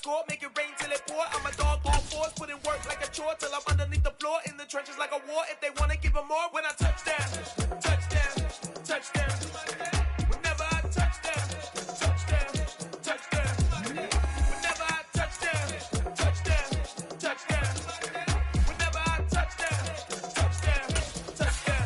score, make it rain till it pour. I'm a dog on force, put in work like a chore till I'm underneath the floor, in the trenches like a war. If they wanna give them more, when I touch down, touchdown, touchdown. Whenever I touch down, touchdown, touchdown. Whenever I touch down, touchdown, touchdown. Whenever I touch down, touchdown, touchdown.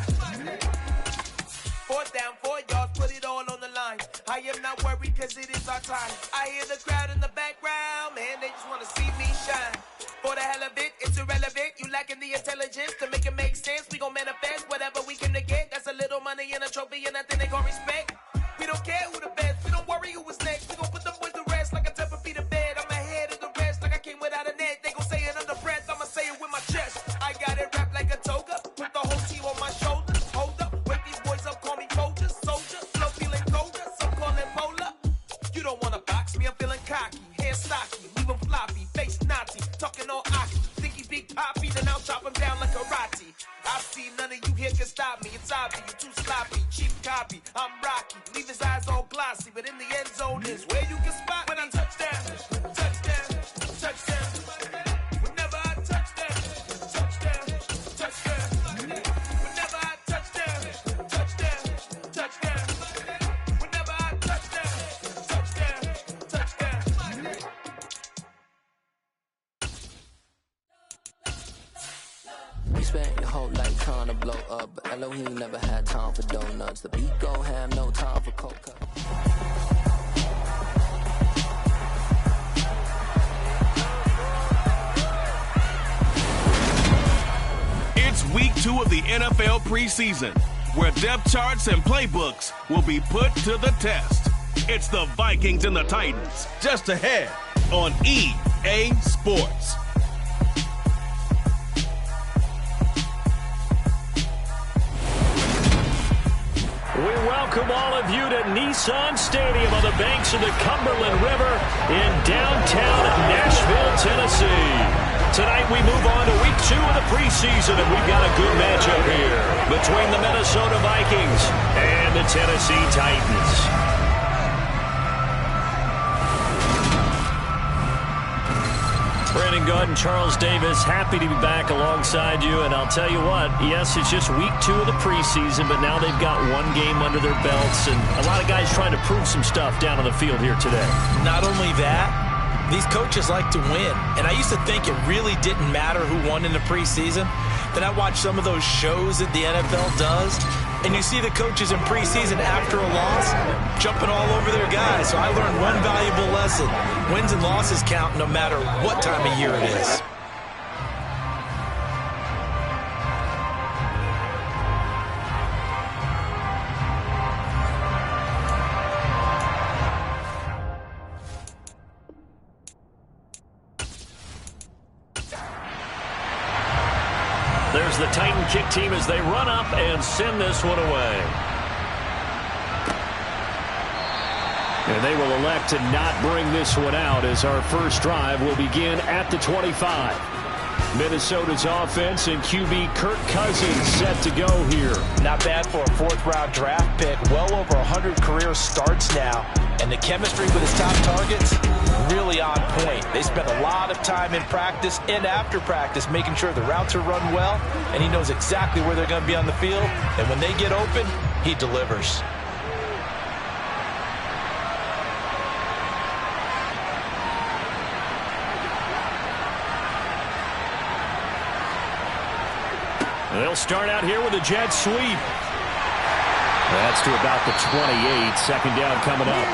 4th down, 4 yards, put it all on the line. I am not worried cause it is our time. I hear the crowd in the background, man, they just wanna see me shine. For the hell of it, it's irrelevant. You lacking the intelligence to make it make sense. We gon' manifest whatever we came to get. That's a little money and a trophy and nothing they gon' respect. We don't care who the best, we don't worry who was next. We gon' put them boys to rest like a 10 feet of bed. I'm ahead of the rest like I came without a net. They gon' say it under breath, I'ma say it with my chest. I got it wrapped like a toga, put the whole team on my shoulders. Hold up, wake these boys up, call me soldier, soldier. Flow feeling colder, some call it polar. You don't wanna box me, I'm feeling cocky. Hair stocky, leave him floppy, face Nazi. Talking all aki, think he big poppy, then I'll chop him down like karate. I see none of you here can stop me. It's obvious, you too sloppy, cheap copy. I'm Rocky, leave his eyes all glossy, but in the end zone is where you can spot when I touch down, touchdown, touchdown. Whenever I touch down, touchdown, touchdown. Whenever I touch down, touchdown, touchdown. Whenever I touch down, touchdown, touchdown. You spent your whole life trying to blow up, but Elohim never had time for donuts. The beat gon' have no time for coca. It's week 2 of the NFL preseason, where depth charts and playbooks will be put to the test. It's the Vikings and the Titans, just ahead on EA Sports. We welcome all of you to Nissan Stadium on the banks of the Cumberland River in downtown Nashville, Tennessee. Tonight we move on to week 2 of the preseason, and we've got a good matchup here between the Minnesota Vikings and the Tennessee Titans. Brandon Good and Charles Davis, happy to be back alongside you. And I'll tell you what, yes, it's just week 2 of the preseason, but now they've got 1 game under their belts, and a lot of guys trying to prove some stuff down on the field here today. Not only that, these coaches like to win. And I used to think it really didn't matter who won in the preseason. Then I watched some of those shows that the NFL does, and you see the coaches in preseason after a loss jumping all over their guys. So I learned one valuable lesson. Wins and losses count no matter what time of year it is. There's the Titan kick team as they run up and send this one away. And they will elect to not bring this one out as our first drive will begin at the 25. Minnesota's offense and QB Kirk Cousins set to go here. Not bad for a 4th-round draft pick. Well over 100 career starts now. And the chemistry with his top targets, really on point. They spend a lot of time in practice and after practice making sure the routes are run well, and he knows exactly where they're going to be on the field. And when they get open, he delivers. They'll start out here with a jet sweep. That's to about the 28. 2nd down coming up.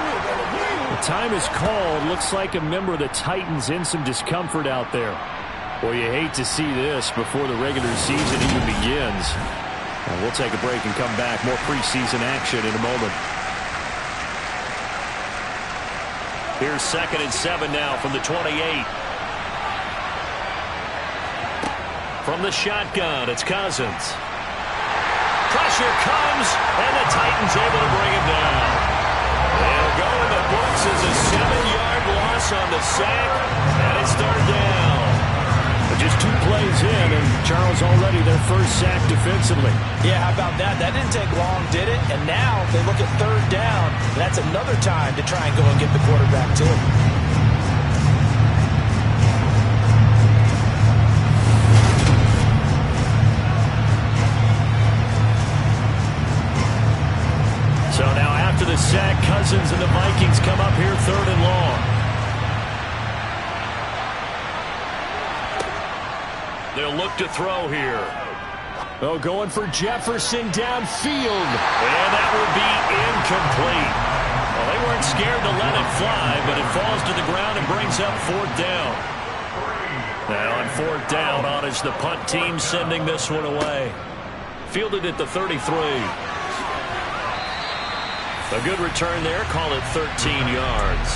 The time is called. Looks like a member of the Titans in some discomfort out there. Boy, you hate to see this before the regular season even begins. And we'll take a break and come back. More preseason action in a moment. Here's 2nd and 7 now from the 28. From the shotgun, it's Cousins. Pressure comes, and the Titans able to bring him down. They'll go in the books as a 7-yard loss on the sack, and it's 3rd down. But just 2 plays in, and Charles already their first sack defensively. Yeah, how about that? That didn't take long, did it? And now they look at 3rd down. That's another time to try and go and get the quarterback to him. after the sack. Cousins and the Vikings come up here 3rd and long. They'll look to throw here. Oh, going for Jefferson downfield. And that will be incomplete. Well, they weren't scared to let it fly, but it falls to the ground and brings up 4th down. Now on 4th down, on is the punt team sending this one away. Fielded at the 33. A good return there. Call it 13 yards.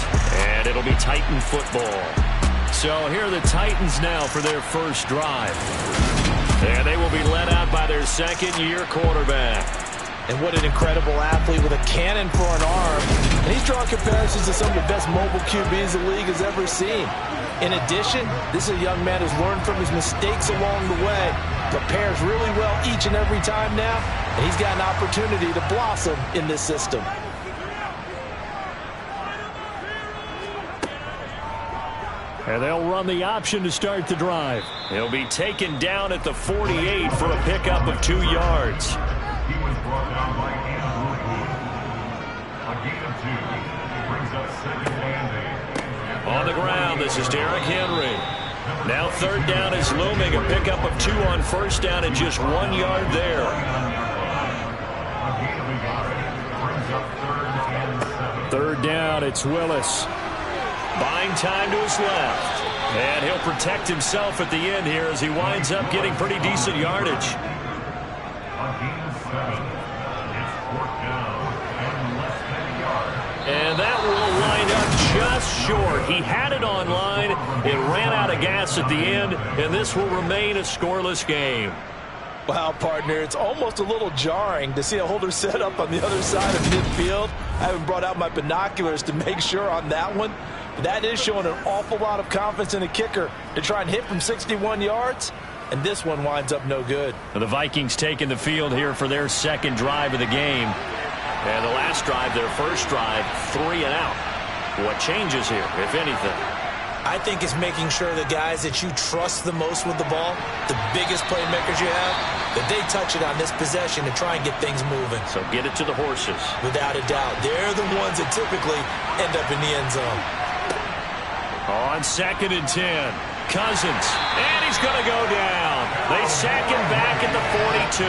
And it'll be Titan football. So here are the Titans now for their first drive. And they will be led out by their second-year quarterback. And what an incredible athlete with a cannon for an arm. And he's drawing comparisons to some of the best mobile QBs the league has ever seen. In addition, this is a young man who's learned from his mistakes along the way. Prepares really well each and every time now. And he's got an opportunity to blossom in this system. And they'll run the option to start the drive. He'll be taken down at the 48 for a pickup of 2 yards. He was brought down by a gain of 2. Brings up 2nd and 8. On the ground, this is Derrick Henry. Now 3rd down is looming. A pickup of 2 on 1st down and just 1 yard there. A gain of a yard. Brings up 3rd and 7. 3rd down, it's Willis. Buying time to his left. And he'll protect himself at the end here as he winds up getting pretty decent yardage. A gain of 7. It's 4th down and less than a yard. And that will wind up just short. He had it on line. It ran out of gas at the end, and this will remain a scoreless game. Wow, partner, it's almost a little jarring to see a holder set up on the other side of midfield. I haven't brought out my binoculars to make sure on that one. But that is showing an awful lot of confidence in the kicker to try and hit from 61 yards. And this one winds up no good. The Vikings taking the field here for their second drive of the game. And the last drive, their first drive, 3 and out. What changes here, if anything? I think it's making sure the guys that you trust the most with the ball, the biggest playmakers you have, that they touch it on this possession to try and get things moving. So get it to the horses. Without a doubt. They're the ones that typically end up in the end zone. On 2nd and 10, Cousins, and he's going to go down. They sack him back at the 42.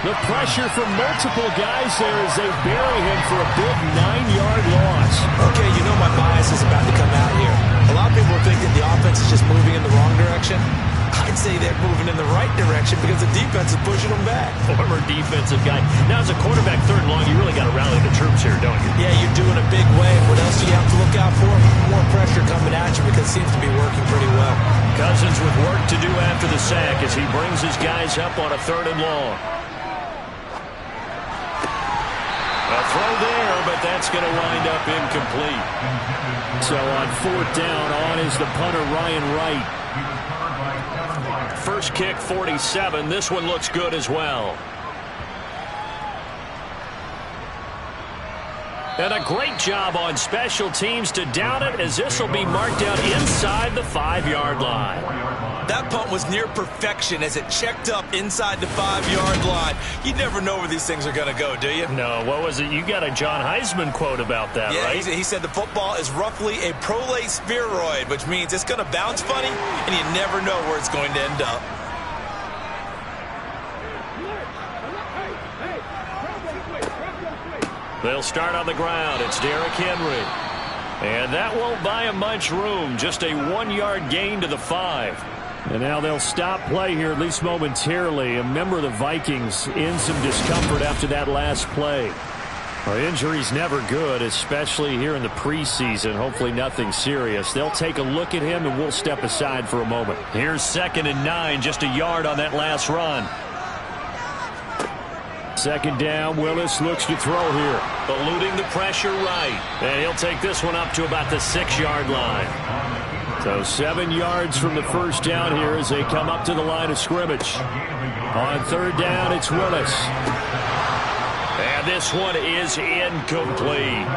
The pressure from multiple guys there as they bury him for a big 9-yard loss. Okay, you know my bias is about to come out here. A lot of people think that the offense is just moving in the wrong direction. I'd say they're moving in the right direction because the defense is pushing them back. Former defensive guy. Now, as a quarterback, 3rd and long, you really got to rally the troops here, don't you? Yeah, you're doing a big way. What else do you have to look out for? More pressure coming at you because it seems to be working pretty well. Cousins with work to do after the sack as he brings his guys up on a 3rd and long. A throw there, but that's going to wind up incomplete. So on 4th down, on is the punter, Ryan Wright. First kick, 47. This one looks good as well. And a great job on special teams to down it as this will be marked out inside the 5-yard line. That punt was near perfection as it checked up inside the 5-yard line. You never know where these things are going to go, do you? No, what was it? You got a John Heisman quote about that, right? Yeah, he said the football is roughly a prolate spheroid, which means it's going to bounce funny, and you never know where it's going to end up. They'll start on the ground. It's Derrick Henry. And that won't buy him much room. Just a 1-yard gain to the 5. And now they'll stop play here, at least momentarily. A member of the Vikings in some discomfort after that last play. Well, injury's never good, especially here in the preseason. Hopefully nothing serious. They'll take a look at him, and we'll step aside for a moment. Here's 2nd and 9, just a yard on that last run. 2nd down, Willis looks to throw here. Eluding the pressure right. And he'll take this one up to about the 6-yard line. So 7 yards from the first down here as they come up to the line of scrimmage. On 3rd down, it's Willis. And this one is incomplete.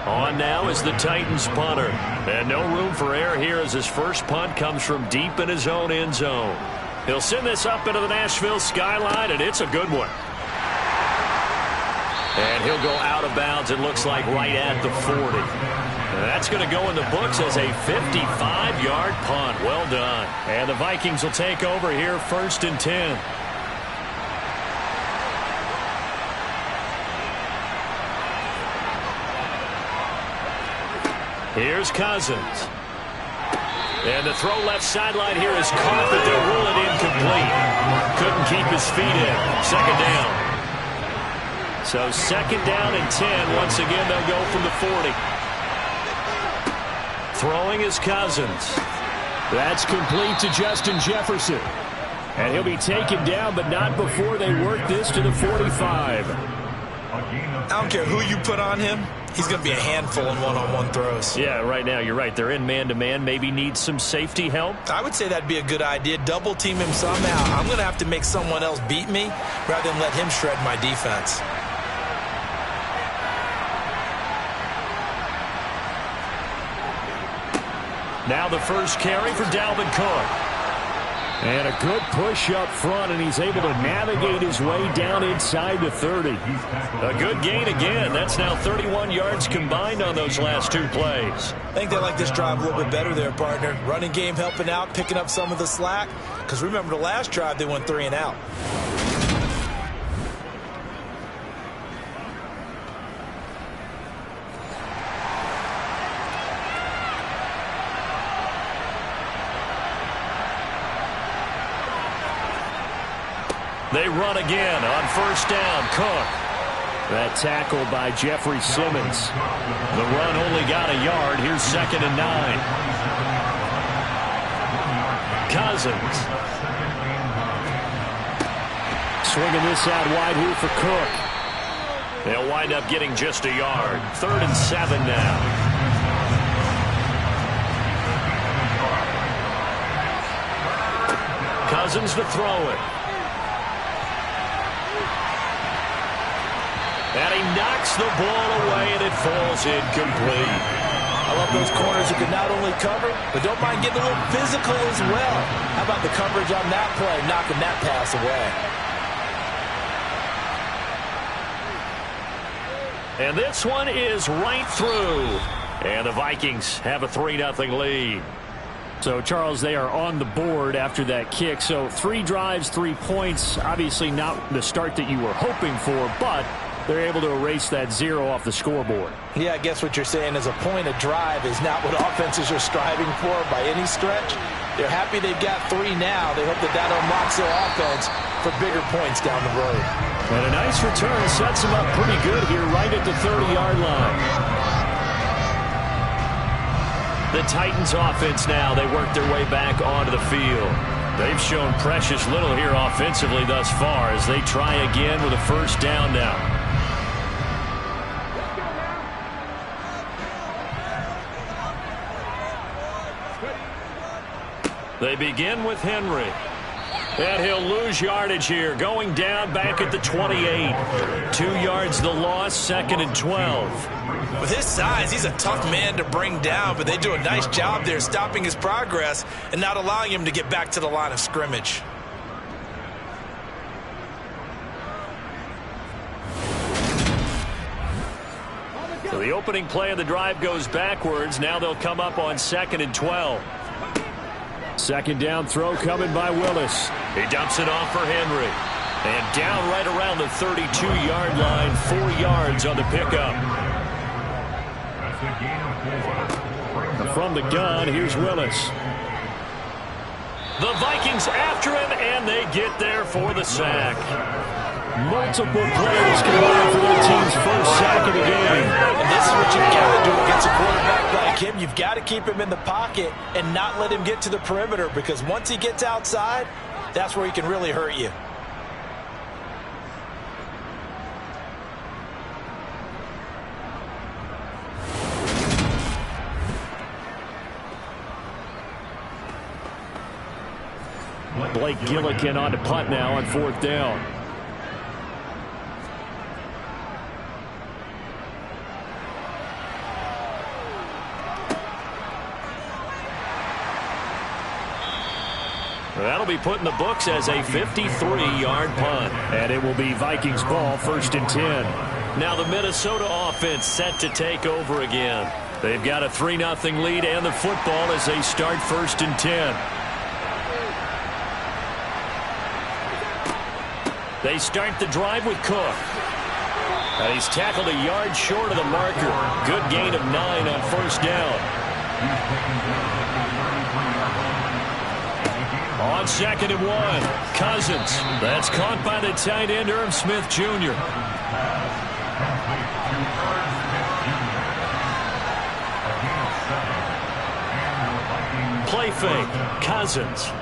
On now is the Titans punter. And no room for error here as his first punt comes from deep in his own end zone. He'll send this up into the Nashville skyline, and it's a good one. And he'll go out of bounds, it looks like, right at the 40. That's going to go in the books as a 55-yard punt. Well done. And the Vikings will take over here, 1st and 10. Here's Cousins. And the throw left sideline here is caught, but they'll rule it incomplete. Couldn't keep his feet in. 2nd down. So 2nd down and 10. Once again, they'll go from the 40. Throwing is Cousins. That's complete to Justin Jefferson. And he'll be taken down, but not before they work this to the 45. I don't care who you put on him. He's going to be a handful in one-on-one throws. Yeah, right now, you're right. They're in man-to-man. Maybe needs some safety help. I would say that'd be a good idea. Double team him somehow. I'm going to have to make someone else beat me rather than let him shred my defense. Now the first carry for Dalvin Cook. And a good push up front, and he's able to navigate his way down inside the 30. A good gain again. That's now 31 yards combined on those last 2 plays. I think they like this drive a little bit better there, partner. Running game helping out, picking up some of the slack. Because remember the last drive, they went 3 and out. They run again on 1st down. Cook. That tackle by Jeffrey Simmons. The run only got a yard. Here's 2nd and 9. Cousins. Swinging this out wide here for Cook. They'll wind up getting just a yard. 3rd and 7 now. Cousins to throw it. And he knocks the ball away, and it falls incomplete. I love those corners who can not only cover, but don't mind getting a little physical as well. How about the coverage on that play, knocking that pass away? And this one is right through. And the Vikings have a 3-0 lead. So, Charles, they are on the board after that kick. So 3 drives, 3 points. Obviously not the start that you were hoping for, but they're able to erase that 0 off the scoreboard. Yeah, I guess what you're saying is a point a drive is not what offenses are striving for by any stretch. They're happy they've got 3 now. They hope that that unlocks their offense for bigger points down the road. And a nice return sets them up pretty good here right at the 30-yard line. The Titans offense now, they work their way back onto the field. They've shown precious little here offensively thus far as they try again with a 1st down now. They begin with Henry. And he'll lose yardage here, going down back at the 28. 2 yards the loss, 2nd and 12. With his size, he's a tough man to bring down, but they do a nice job there stopping his progress and not allowing him to get back to the line of scrimmage. So the opening play of the drive goes backwards. Now they'll come up on 2nd and 12. 2nd down throw coming by Willis. He dumps it off for Henry. And down right around the 32-yard line, 4 yards on the pickup. From the gun, here's Willis. The Vikings after him, and they get there for the sack. Multiple players combined for their team's first sack of the game. And this is what you've got to do against a quarterback like him. You've got to keep him in the pocket and not let him get to the perimeter, because once he gets outside, that's where he can really hurt you. Blake Gillikin on to punt now on 4th down. That'll be put in the books as a 53-yard punt. And it will be Vikings ball, 1st and 10. Now the Minnesota offense set to take over again. They've got a 3-0 lead and the football as they start 1st and 10. They start the drive with Cook. And he's tackled a yard short of the marker. Good gain of 9 on 1st down. On 2nd and 1, Cousins. That's caught by the tight end, Irv Smith Jr. Play fake, Cousins.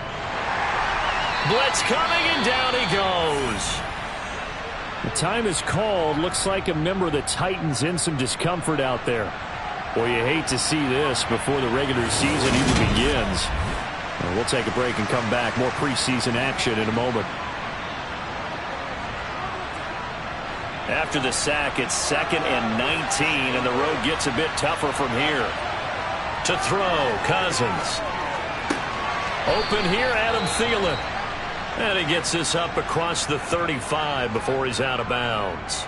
Blitz coming, and down he goes. The time is called. Looks like a member of the Titans in some discomfort out there. Boy, you hate to see this before the regular season even begins. We'll take a break and come back. More preseason action in a moment. After the sack, it's 2nd and 19, and the road gets a bit tougher from here. To throw, Cousins. Open here, Adam Thielen. And he gets this up across the 35 before he's out of bounds.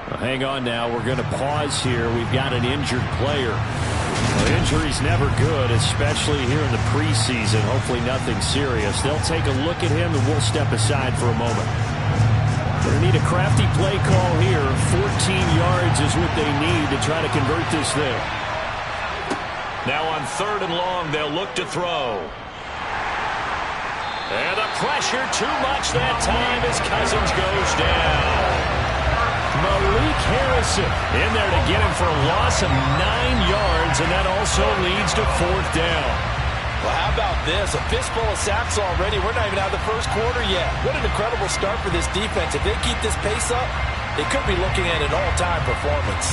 Well, hang on now. We're going to pause here. We've got an injured player. Well, injury's never good, especially here in the preseason. Hopefully nothing serious. They'll take a look at him, and we'll step aside for a moment. Going to need a crafty play call here. 14 yards is what they need to try to convert this thing. Now on 3rd and long, they'll look to throw. And the pressure too much that time as Cousins goes down. Malik Harrison in there to get him for a loss of 9 yards, and that also leads to 4th down. Well, how about this? A fistful of sacks already. We're not even out of the first quarter yet. What an incredible start for this defense. If they keep this pace up, they could be looking at an all-time performance.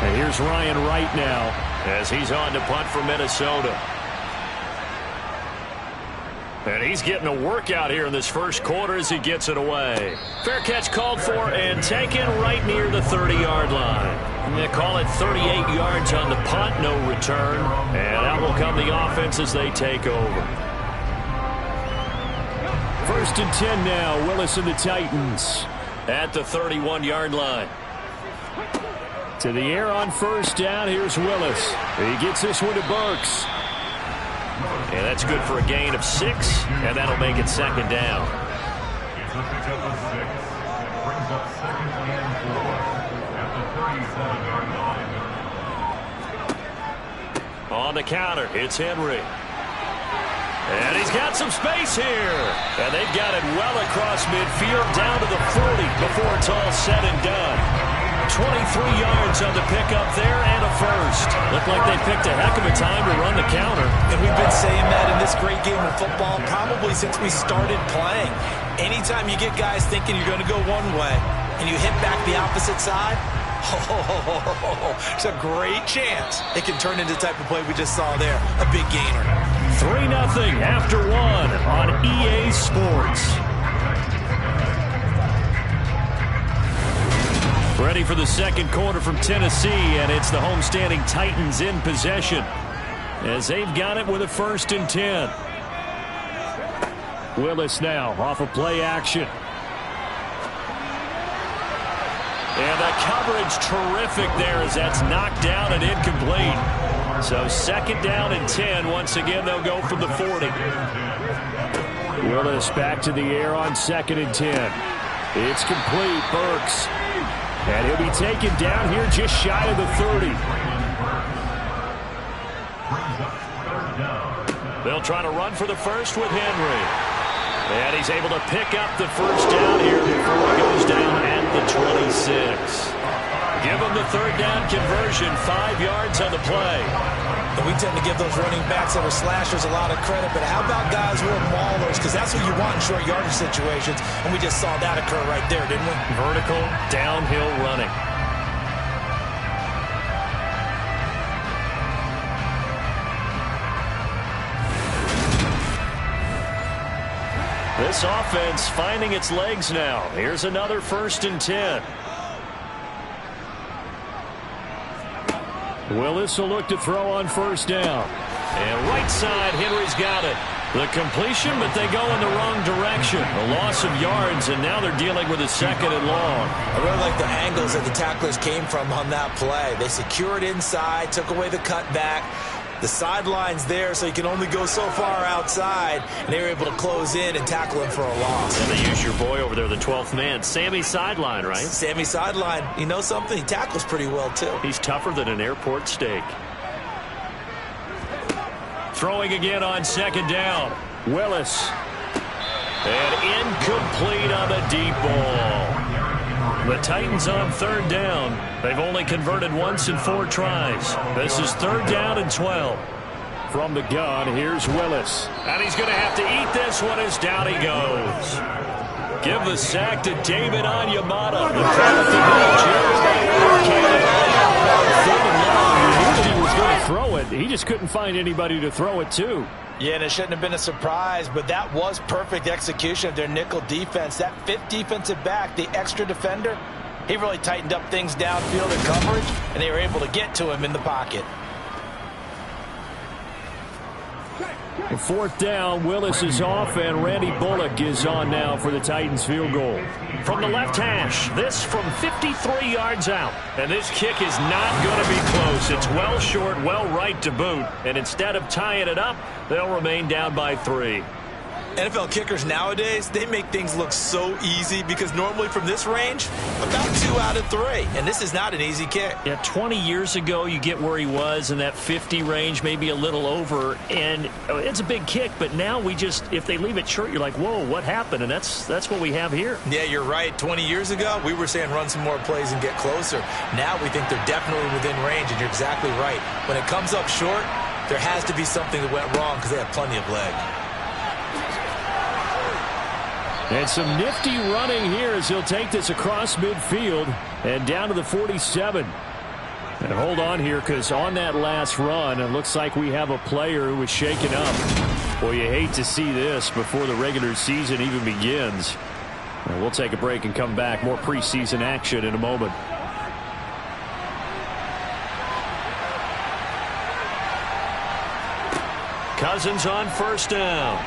And here's Ryan Wright now as he's on to punt for Minnesota. And he's getting a workout here in this first quarter as he gets it away. Fair catch called for and taken right near the 30-yard line. They call it 38 yards on the punt, no return. And out will come the offense as they take over. 1st and 10 now. Willis and the Titans at the 31-yard line. To the air on 1st down. Here's Willis. He gets this one to Burks. And that's good for a gain of 6, and that'll make it 2nd down. It's a pickup of 6. It brings up 2nd and 4 at the 37-yard line. On the counter, it's Henry. And he's got some space here. And they've got it well across midfield down to the 40 before it's all said and done. 23 yards on the pickup there and a first. Looked like they picked a heck of a time to run the counter. And we've been saying that in this great game of football probably since we started playing. Anytime you get guys thinking you're going to go one way and you hit back the opposite side, it's a great chance it can turn into the type of play we just saw there. A big gainer. 3-0 after 1 on EA Sports. Ready for the second quarter from Tennessee, and it's the homestanding Titans in possession as they've got it with a 1st and 10. Willis now off of play action. And the coverage terrific there as that's knocked down and incomplete. So 2nd down and 10. Once again, they'll go from the 40. Willis back to the air on 2nd and 10. It's complete. Burks. And he'll be taken down here just shy of the 30. They'll try to run for the first with Henry. And he's able to pick up the 1st down here before he goes down at the 26. Give him the 3rd down conversion, 5 yards on the play. And we tend to give those running backs that are slashers a lot of credit, but how about guys who are maulers? Because that's what you want in short yardage situations, and we just saw that occur right there, didn't we? Vertical, downhill running. This offense finding its legs now. Here's another 1st and 10. Willis will look to throw on first down. And right side, Henry's got it. The completion, but they go in the wrong direction. A loss of yards, and now they're dealing with a 2nd and long. I really like the angles that the tacklers came from on that play. They secured inside, took away the cutback. The sideline's there, so you can only go so far outside, and they were able to close in and tackle him for a loss. And they use your boy over there, the 12th man, Sammy Sideline, right? Sammy Sideline. You know something? He tackles pretty well, too. He's tougher than an airport steak. Throwing again on 2nd down. Willis. And incomplete on the deep ball. The Titans on 3rd down. They've only converted once in 4 tries. This is 3rd down and 12. From the gun, here's Willis. And he's going to have to eat this one as down he goes. Give the sack to David Onyemata. He was going to throw it. He just couldn't find anybody to throw it to. Yeah, and it shouldn't have been a surprise, but that was perfect execution of their nickel defense. That 5th defensive back, the extra defender, he really tightened up things downfield in coverage, and they were able to get to him in the pocket. 4th down, Willis is off, and Randy Bullock is on now for the Titans field goal. From the left hash, this from 53 yards out. And this kick is not going to be close. It's well short, well right to boot. And instead of tying it up, they'll remain down by 3. NFL kickers nowadays, they make things look so easy because normally from this range, about 2 out of 3. And this is not an easy kick. Yeah, 20 years ago, you get where he was in that 50 range, maybe a little over. And it's a big kick, but now we just, if they leave it short, you're like, whoa, what happened? And that's what we have here. Yeah, you're right. 20 years ago, we were saying run some more plays and get closer. Now we think they're definitely within range, and you're exactly right. When it comes up short, there has to be something that went wrong because they have plenty of leg. And some nifty running here as he'll take this across midfield and down to the 47. And hold on here because on that last run, it looks like we have a player who was shaken up. Well, you hate to see this before the regular season even begins. And we'll take a break and come back. More preseason action in a moment. Cousins on 1st down.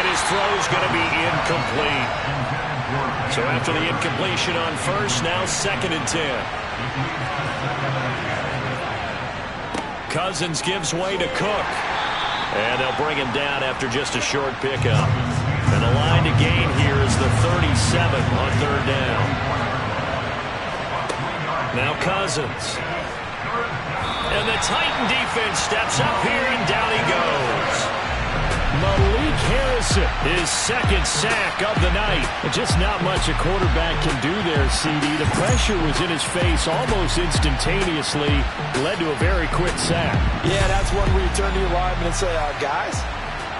His throw's going to be incomplete. So after the incompletion on 1st, now 2nd and 10. Cousins gives way to Cook. And they'll bring him down after just a short pickup. And the line to gain here is the 37 on 3rd down. Now Cousins. And the Titan defense steps up here, and down he goes. Malik Harrison, his 2nd sack of the night. Just not much a quarterback can do there, CD. The pressure was in his face almost instantaneously. Led to a very quick sack. Yeah, that's one where you turn to your lineman and say, guys,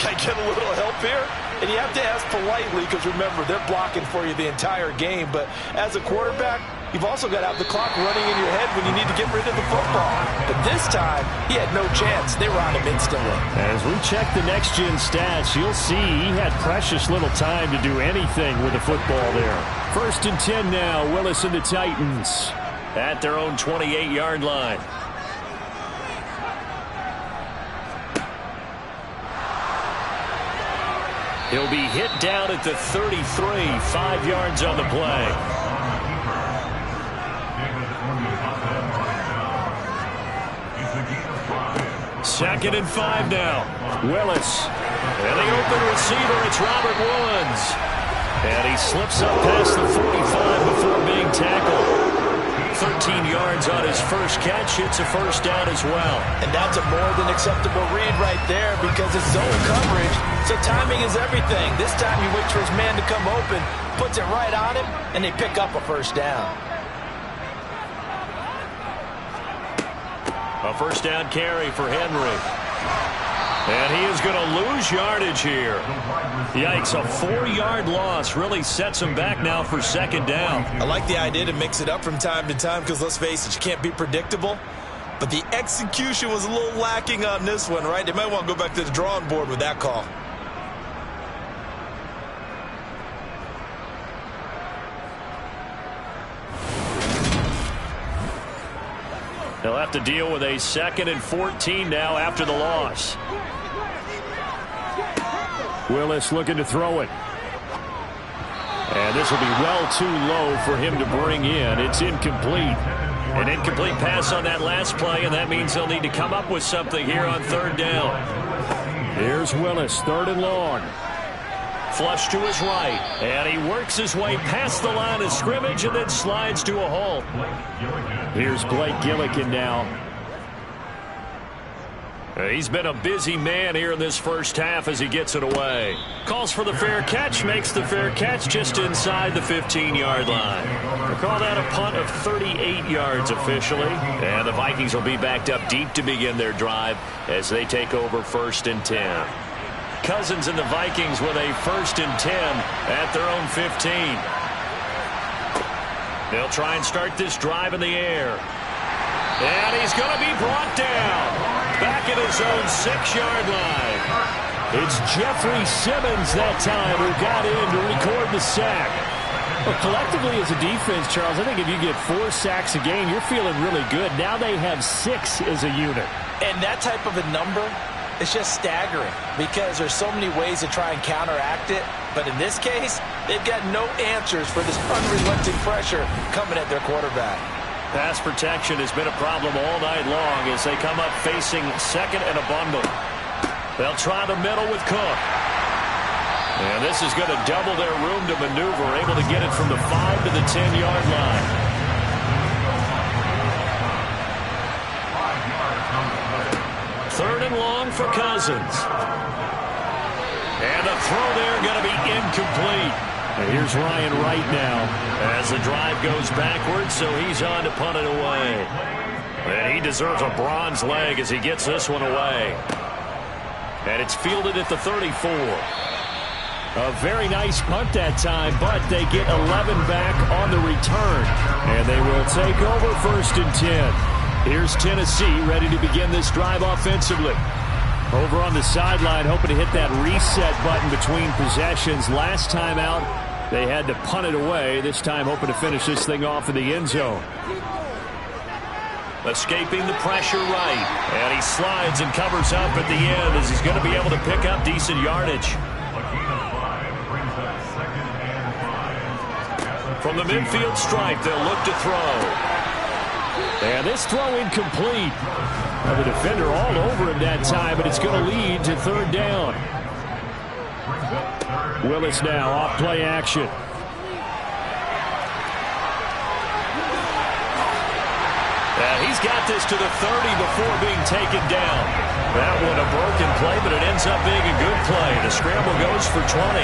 can I get a little help here? And you have to ask politely because, remember, they're blocking for you the entire game. But as a quarterback, you've also got to have the clock running in your head when you need to get rid of the football. But this time, he had no chance. They were on him instantly. As we check the next-gen stats, you'll see he had precious little time to do anything with the football there. 1st and 10 now, Willis and the Titans at their own 28-yard line. He'll be hit down at the 33, 5 yards on the play. Second and 5 now. Willis. And the open receiver, it's Robert Woods. And he slips up past the 45 before being tackled. 13 yards on his first catch. It's a 1st down as well. And that's a more than acceptable read right there because it's zone coverage, so timing is everything. This time he waits for his man to come open, puts it right on him, and they pick up a 1st down. A 1st down carry for Henry. And he is going to lose yardage here. Yikes, a 4-yard loss really sets him back now for 2nd down. I like the idea to mix it up from time to time because, let's face it, you can't be predictable. But the execution was a little lacking on this one, right? They might want to go back to the drawing board with that call. They'll have to deal with a 2nd and 14 now after the loss. Willis looking to throw it. And this will be well too low for him to bring in. It's incomplete. An incomplete pass on that last play, and that means they'll need to come up with something here on 3rd down. Here's Willis, 3rd and long. Flush to his right, and he works his way past the line of scrimmage and then slides to a halt. Here's Blake Gillikin now. He's been a busy man here in this first half as he gets it away. Calls for the fair catch, makes the fair catch just inside the 15-yard line. We'll call that a punt of 38 yards officially. And the Vikings will be backed up deep to begin their drive as they take over 1st and 10. Cousins and the Vikings with a 1st and 10 at their own 15. They'll try and start this drive in the air. And he's going to be brought down. Back at his own 6-yard line. It's Jeffrey Simmons that time who got in to record the sack. Well, collectively as a defense, Charles, I think if you get 4 sacks a game, you're feeling really good. Now they have 6 as a unit. And that type of a number is just staggering because there's so many ways to try and counteract it. But in this case, they've got no answers for this unrelenting pressure coming at their quarterback. Pass protection has been a problem all night long as they come up facing 2nd and a bundle. They'll try the middle with Cook. And this is going to double their room to maneuver, able to get it from the 5 to the 10-yard line. Third and long for Cousins. And the throw there going to be incomplete. And here's Ryan Wright now as the drive goes backwards, so he's on to punt it away. And he deserves a bronze leg as he gets this one away. And it's fielded at the 34. A very nice punt that time, but they get 11 back on the return. And they will take over 1st and 10. Here's Tennessee ready to begin this drive offensively. Over on the sideline, hoping to hit that reset button between possessions. Last time out, they had to punt it away. This time, hoping to finish this thing off in the end zone. Escaping the pressure right. And he slides and covers up at the end as he's going to be able to pick up decent yardage. From the midfield stripe, they'll look to throw. And this throw incomplete. The defender all over him that time, but it's going to lead to 3rd down. Willis now off play action. And he's got this to the 30 before being taken down. That one a broken play, but it ends up being a good play. The scramble goes for 20.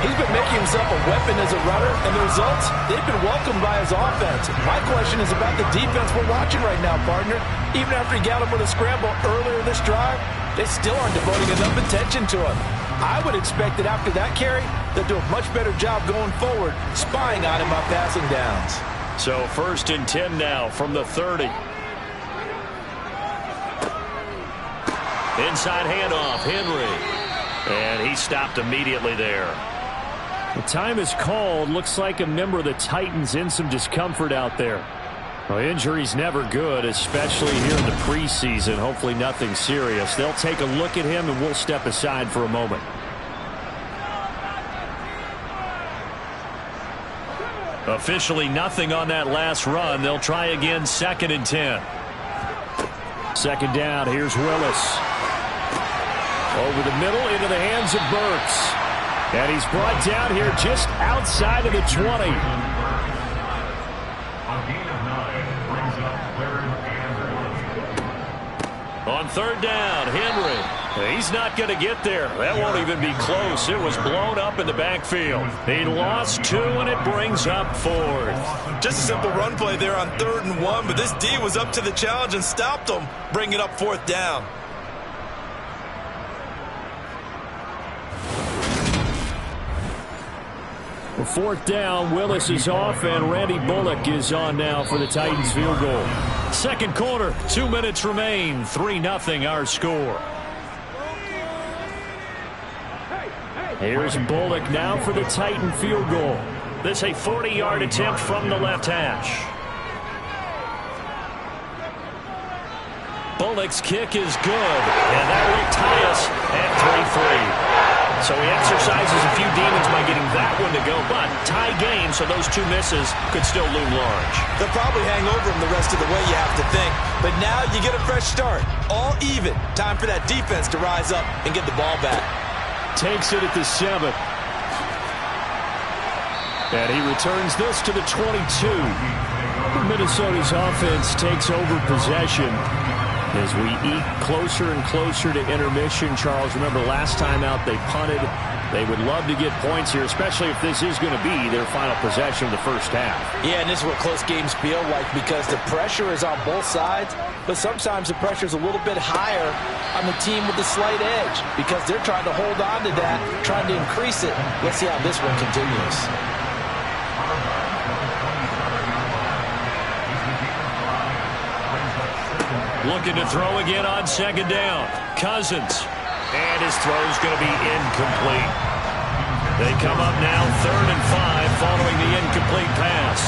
He's been making himself a weapon as a runner, and the results, they've been welcomed by his offense. My question is about the defense we're watching right now, partner. Even after he got him with a scramble earlier this drive, they still aren't devoting enough attention to him. I would expect that after that carry, they'll do a much better job going forward, spying on him on passing downs. So 1st and 10 now from the 30. Inside handoff, Henry. And he stopped immediately there. The time is called. Looks like a member of the Titans in some discomfort out there. Well, injury's never good, especially here in the preseason. Hopefully nothing serious. They'll take a look at him, and we'll step aside for a moment. Officially nothing on that last run. They'll try again 2nd and 10. 2nd down. Here's Willis. Over the middle into the hands of Burks. And he's brought down here just outside of the 20. A gain of 9 brings up 3rd and 1. On 3rd down, Henry. He's not going to get there. That won't even be close. It was blown up in the backfield. He lost 2, and it brings up 4th. Just a simple run play there on 3rd and 1, but this D was up to the challenge and stopped him, bringing up 4th down. For 4th down, Willis is off, and Randy Bullock is on now for the Titans field goal. 2nd quarter, 2 minutes remain. 3-0 our score. Here's Bullock now for the Titan field goal. This a 40-yard attempt from the left hash. Gillick's kick is good, and that will tie us at 3-3. So he exercises a few demons by getting that one to go, but tie game, so those two misses could still loom large. They'll probably hang over him the rest of the way, you have to think. But now you get a fresh start. All even. Time for that defense to rise up and get the ball back. Takes it at the 7. And he returns this to the 22. Minnesota's offense takes over possession as we eke closer and closer to intermission. Charles, remember last time out they punted. They would love to get points here, especially if this is going to be their final possession of the first half. Yeah, and this is what close games feel like because the pressure is on both sides, but sometimes the pressure is a little bit higher on the team with the slight edge because they're trying to hold on to that, trying to increase it. Let's see how this one continues. Looking to throw again on second down. Cousins. And his throw is going to be incomplete. They come up now 3rd and 5 following the incomplete pass.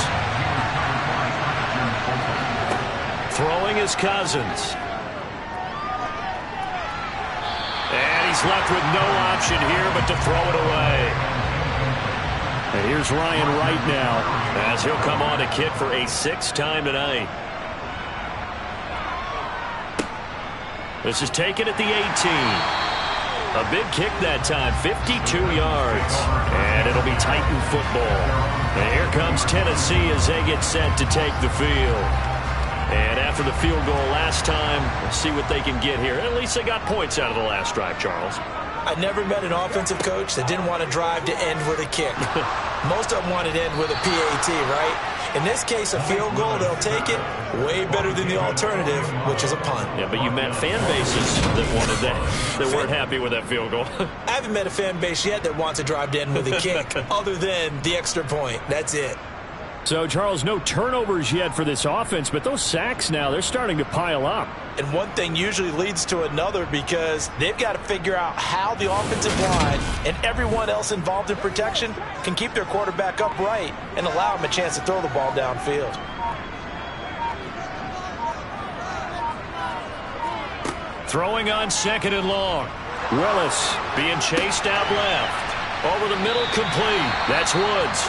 Throwing is Cousins. And he's left with no option here but to throw it away. And here's Ryan Wright now as he'll come on to kick for a 6th time tonight. This is taken at the 18. A big kick that time, 52 yards. And it'll be Titan football. And here comes Tennessee as they get set to take the field. And after the field goal last time, we'll see what they can get here. At least they got points out of the last drive, Charles. I never met an offensive coach that didn't want to drive to end with a kick. Most of them wanted to end with a PAT, right? In this case, a field goal, they'll take it. Way better than the alternative, which is a punt. Yeah, but you met fan bases that wanted that weren't happy with that field goal. I haven't met a fan base yet that wants to drive to end with a kick, other than the extra point. That's it. So, Charles, no turnovers yet for this offense, but those sacks now, they're starting to pile up. And one thing usually leads to another because they've got to figure out how the offensive line and everyone else involved in protection can keep their quarterback upright and allow him a chance to throw the ball downfield. Throwing on 2nd and long. Willis being chased out left. Over the middle, complete. That's Woods.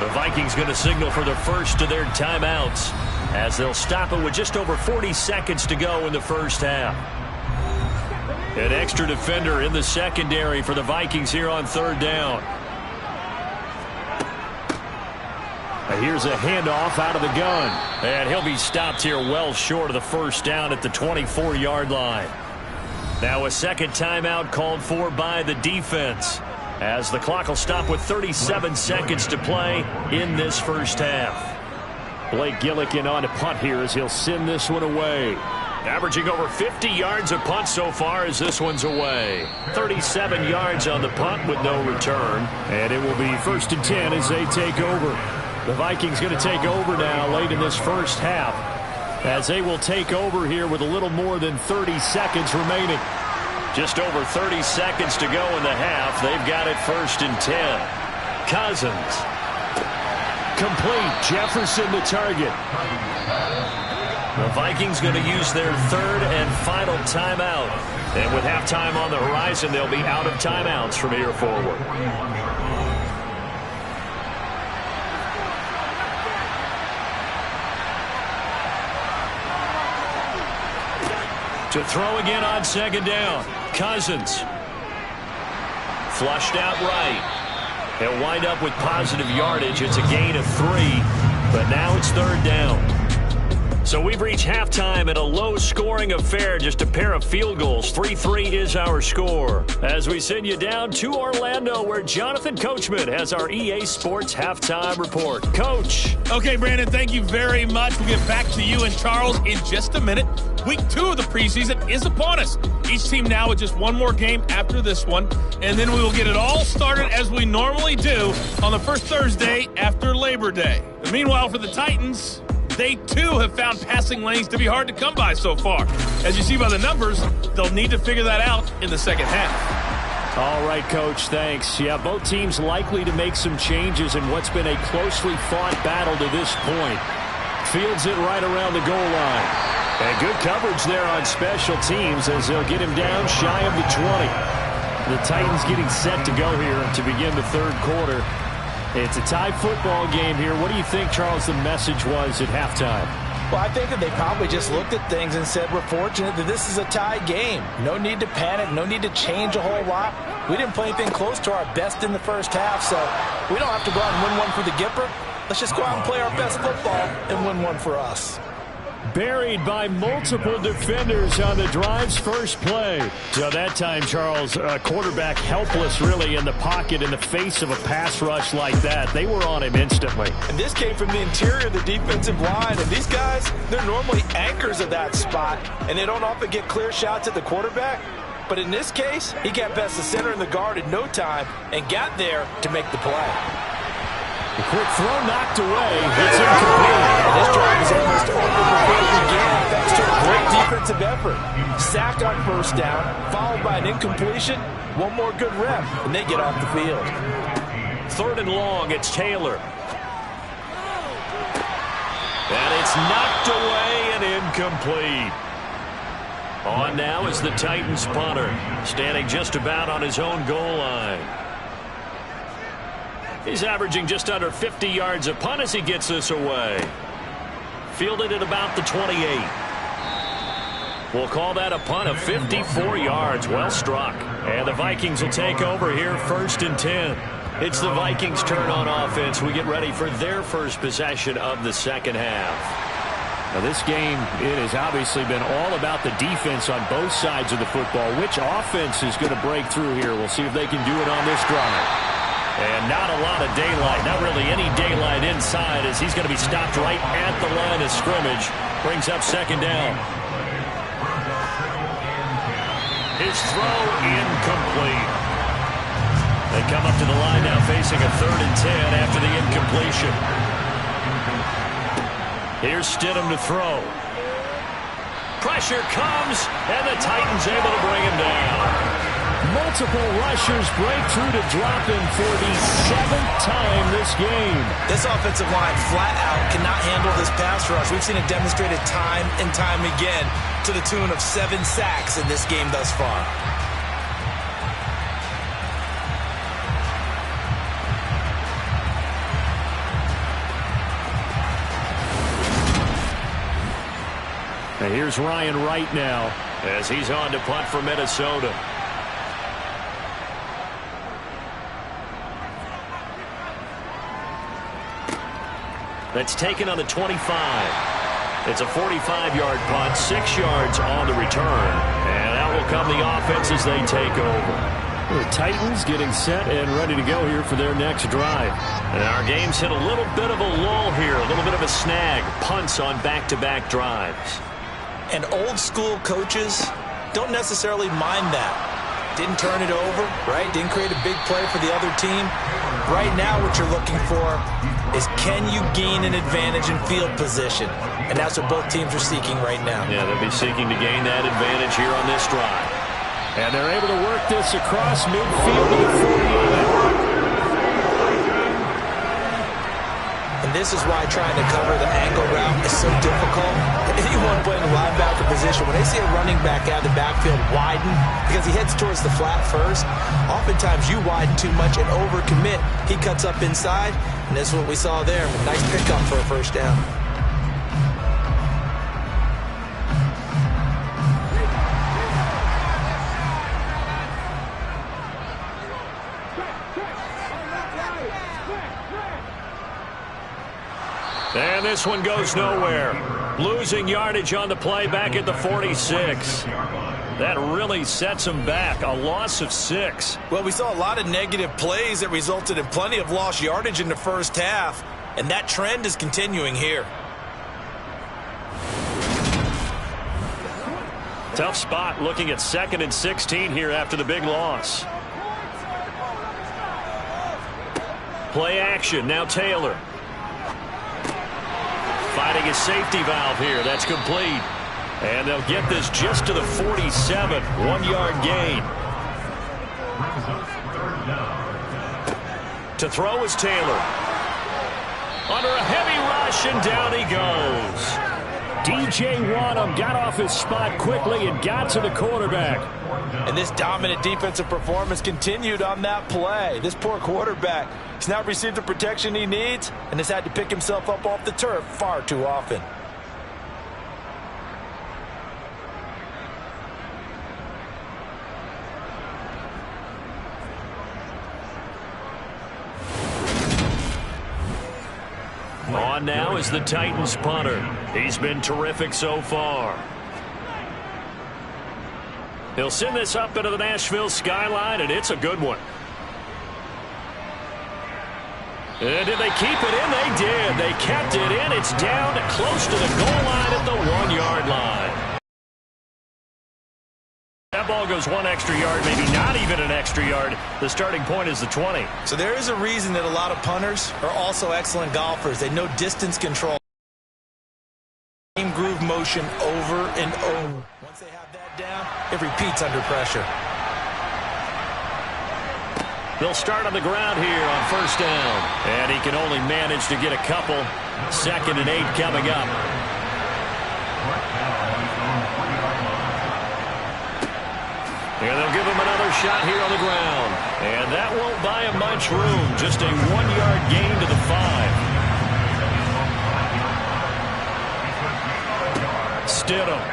The Vikings going to signal for the first of their timeouts as they'll stop it with just over 40 seconds to go in the first half. An extra defender in the secondary for the Vikings here on 3rd down. Here's a handoff out of the gun. And he'll be stopped here well short of the first down at the 24-yard line. Now a second timeout called for by the defense, as the clock will stop with 37 seconds to play in this first half. Blake Gillick on a punt here as he'll send this one away. Averaging over 50 yards a punt so far as this one's away. 37 yards on the punt with no return. And it will be 1st and 10 as they take over. The Vikings going to take over now late in this first half, as they will take over here with a little more than 30 seconds remaining. Just over 30 seconds to go in the half. They've got it 1st and 10. Cousins. Complete. Jefferson the target. The Vikings going to use their 3rd and final timeout. And with halftime on the horizon, they'll be out of timeouts from here forward. To throw again on 2nd down. Cousins. Flushed out right. He'll wind up with positive yardage. It's a gain of 3, but now it's 3rd down. So we've reached halftime in a low-scoring affair, just a pair of field goals. 3-3 is our score. As we send you down to Orlando, where Jonathan Coachman has our EA Sports Halftime Report. Coach. Okay, Brandon, thank you very much. We'll get back to you and Charles in just a minute. Week 2 of the preseason is upon us. Each team now with just one more game after this one, and then we will get it all started as we normally do on the first Thursday after Labor Day. And meanwhile, for the Titans, they too have found passing lanes to be hard to come by so far. As you see by the numbers, they'll need to figure that out in the second half. All right, Coach, thanks. Yeah, both teams likely to make some changes in what's been a closely fought battle to this point. Fields it right around the goal line. And good coverage there on special teams as they'll get him down shy of the 20. The Titans getting set to go here to begin the third quarter. It's a tie football game here. What do you think, Charles, the message was at halftime? Well, I think that they probably just looked at things and said, we're fortunate that this is a tie game. No need to panic. No need to change a whole lot. We didn't play anything close to our best in the first half, so we don't have to go out and win one for the Gipper. Let's just go out and play our best football and win one for us. Buried by multiple defenders on the drive's first play. So that time, Charles, quarterback helpless really in the pocket in the face of a pass rush like that. They were on him instantly. And this came from the interior of the defensive line. And these guys, they're normally anchors of that spot. And they don't often get clear shots at the quarterback. But in this case, he got past the center and the guard in no time and got there to make the play. The quick throw knocked away. It's incomplete. This drive is almost over before it began thanks to a great defensive effort. Sack on first down, followed by an incompletion. One more good rep, and they get off the field. Third and long, it's Taylor. And it's knocked away and incomplete. On now is the Titans punter, standing just about on his own goal line. He's averaging just under 50 yards a punt as he gets this away. Fielded at about the 28. We'll call that a punt of 54 yards. Well struck. And the Vikings will take over here first and 10. It's the Vikings' turn on offense. We get ready for their first possession of the second half. Now this game, it has obviously been all about the defense on both sides of the football. Which offense is going to break through here? We'll see if they can do it on this drive. And not a lot of daylight, not really any daylight inside as he's going to be stopped right at the line of scrimmage. Brings up second down. His throw incomplete. They come up to the line now facing a 3rd and 10 after the incompletion. Here's Stidham to throw. Pressure comes, and the Titans able to bring him down. Multiple rushers break through to drop him for the 7th time this game. This offensive line flat out cannot handle this pass rush. We've seen it demonstrated time and time again to the tune of 7 sacks in this game thus far. And here's Ryan Wright now as he's on to punt for Minnesota. That's taken on the 25. It's a 45-yard punt, 6 yards on the return. And out will come the offense as they take over. The Titans getting set and ready to go here for their next drive. And our game's hit a little bit of a lull here, a little bit of a snag. Punts on back-to-back drives. And old-school coaches don't necessarily mind that. Didn't turn it over, right? Didn't create a big play for the other team. Right now what you're looking for is can you gain an advantage in field position? And that's what both teams are seeking right now. Yeah, they'll be seeking to gain that advantage here on this drive. And they're able to work this across midfield to the 48. And this is why trying to cover the angle route is so difficult. Anyone playing the linebacker position, when they see a running back out of the backfield widen because he heads towards the flat first, oftentimes you widen too much and overcommit. He cuts up inside, and this is what we saw there. Nice pickup for a first down. And this one goes nowhere. Losing yardage on the play back at the 46. That really sets him back. A loss of 6. Well, we saw a lot of negative plays that resulted in plenty of lost yardage in the first half. And that trend is continuing here. Tough spot looking at 2nd and 16 here after the big loss. Play action. Now Taylor. Fighting his safety valve here. That's complete. And they'll get this just to the 47. 1-yard gain. To throw is Taylor. Under a heavy rush, and down he goes. DJ Wanham got off his spot quickly and got to the quarterback. And this dominant defensive performance continued on that play. This poor quarterback has not received the protection he needs and has had to pick himself up off the turf far too often. On now is the Titans punter. He's been terrific so far. He'll send this up into the Nashville skyline, and it's a good one. And did they keep it in? They did. They kept it in. It's down close to the goal line at the 1-yard line. That ball goes 1 extra yard, maybe not even an extra yard. The starting point is the 20. So there is a reason that a lot of punters are also excellent golfers. They know distance control. Same groove motion over and over. Once they have that down, it repeats under pressure. They'll start on the ground here on first down. And he can only manage to get a couple. 2nd and 8 coming up. And they'll give him another shot here on the ground. And that won't buy him much room. Just a 1-yard gain to the 5. Stidham.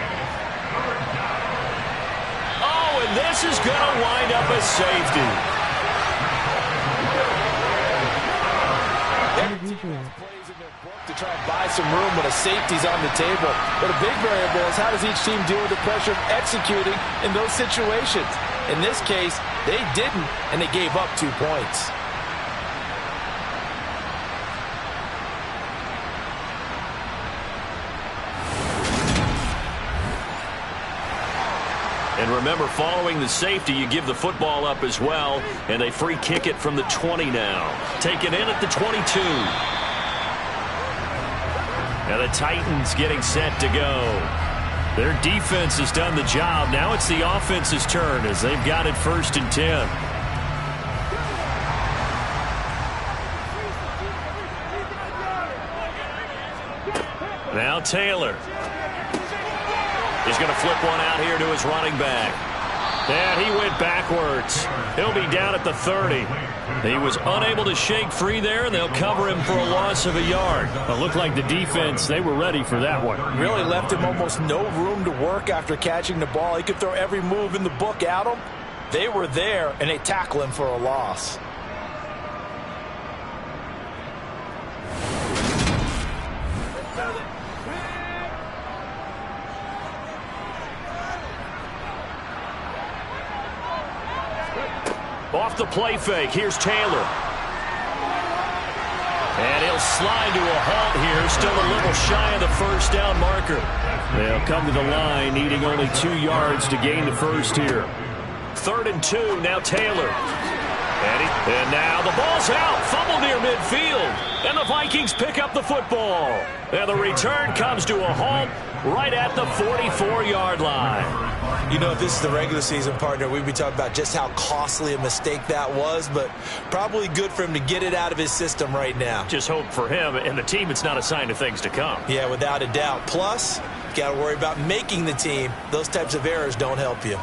Oh, and this is going to wind up a safety. To try and buy some room when a safety's on the table. But a big variable is how does each team deal with the pressure of executing in those situations. In this case, they didn't, and they gave up 2 points. And remember, following the safety, you give the football up as well, and they free kick it from the 20 now. Taken in at the 22. And the Titans getting set to go. Their defense has done the job. Now it's the offense's turn as they've got it 1st and 10. Now Taylor. He's going to flip one out here to his running back. And he went backwards. He'll be down at the 30. He was unable to shake free there, and they'll cover him for a loss of a yard. It looked like the defense, they were ready for that one. Really left him almost no room to work after catching the ball. He could throw every move in the book at him. They were there, and they tackle him for a loss. Off the play fake, here's Taylor. And he'll slide to a halt here, still a little shy of the first down marker. They'll come to the line, needing only 2 yards to gain the first here. 3rd and 2, now Taylor. And now the ball's out, fumble near midfield. And the Vikings pick up the football. And the return comes to a halt right at the 44-yard line. You know, if this is the regular season, partner, we'd be talking about just how costly a mistake that was, but probably good for him to get it out of his system right now. Just hope for him and the team it's not a sign of things to come. Yeah, without a doubt. Plus, got to worry about making the team. Those types of errors don't help you.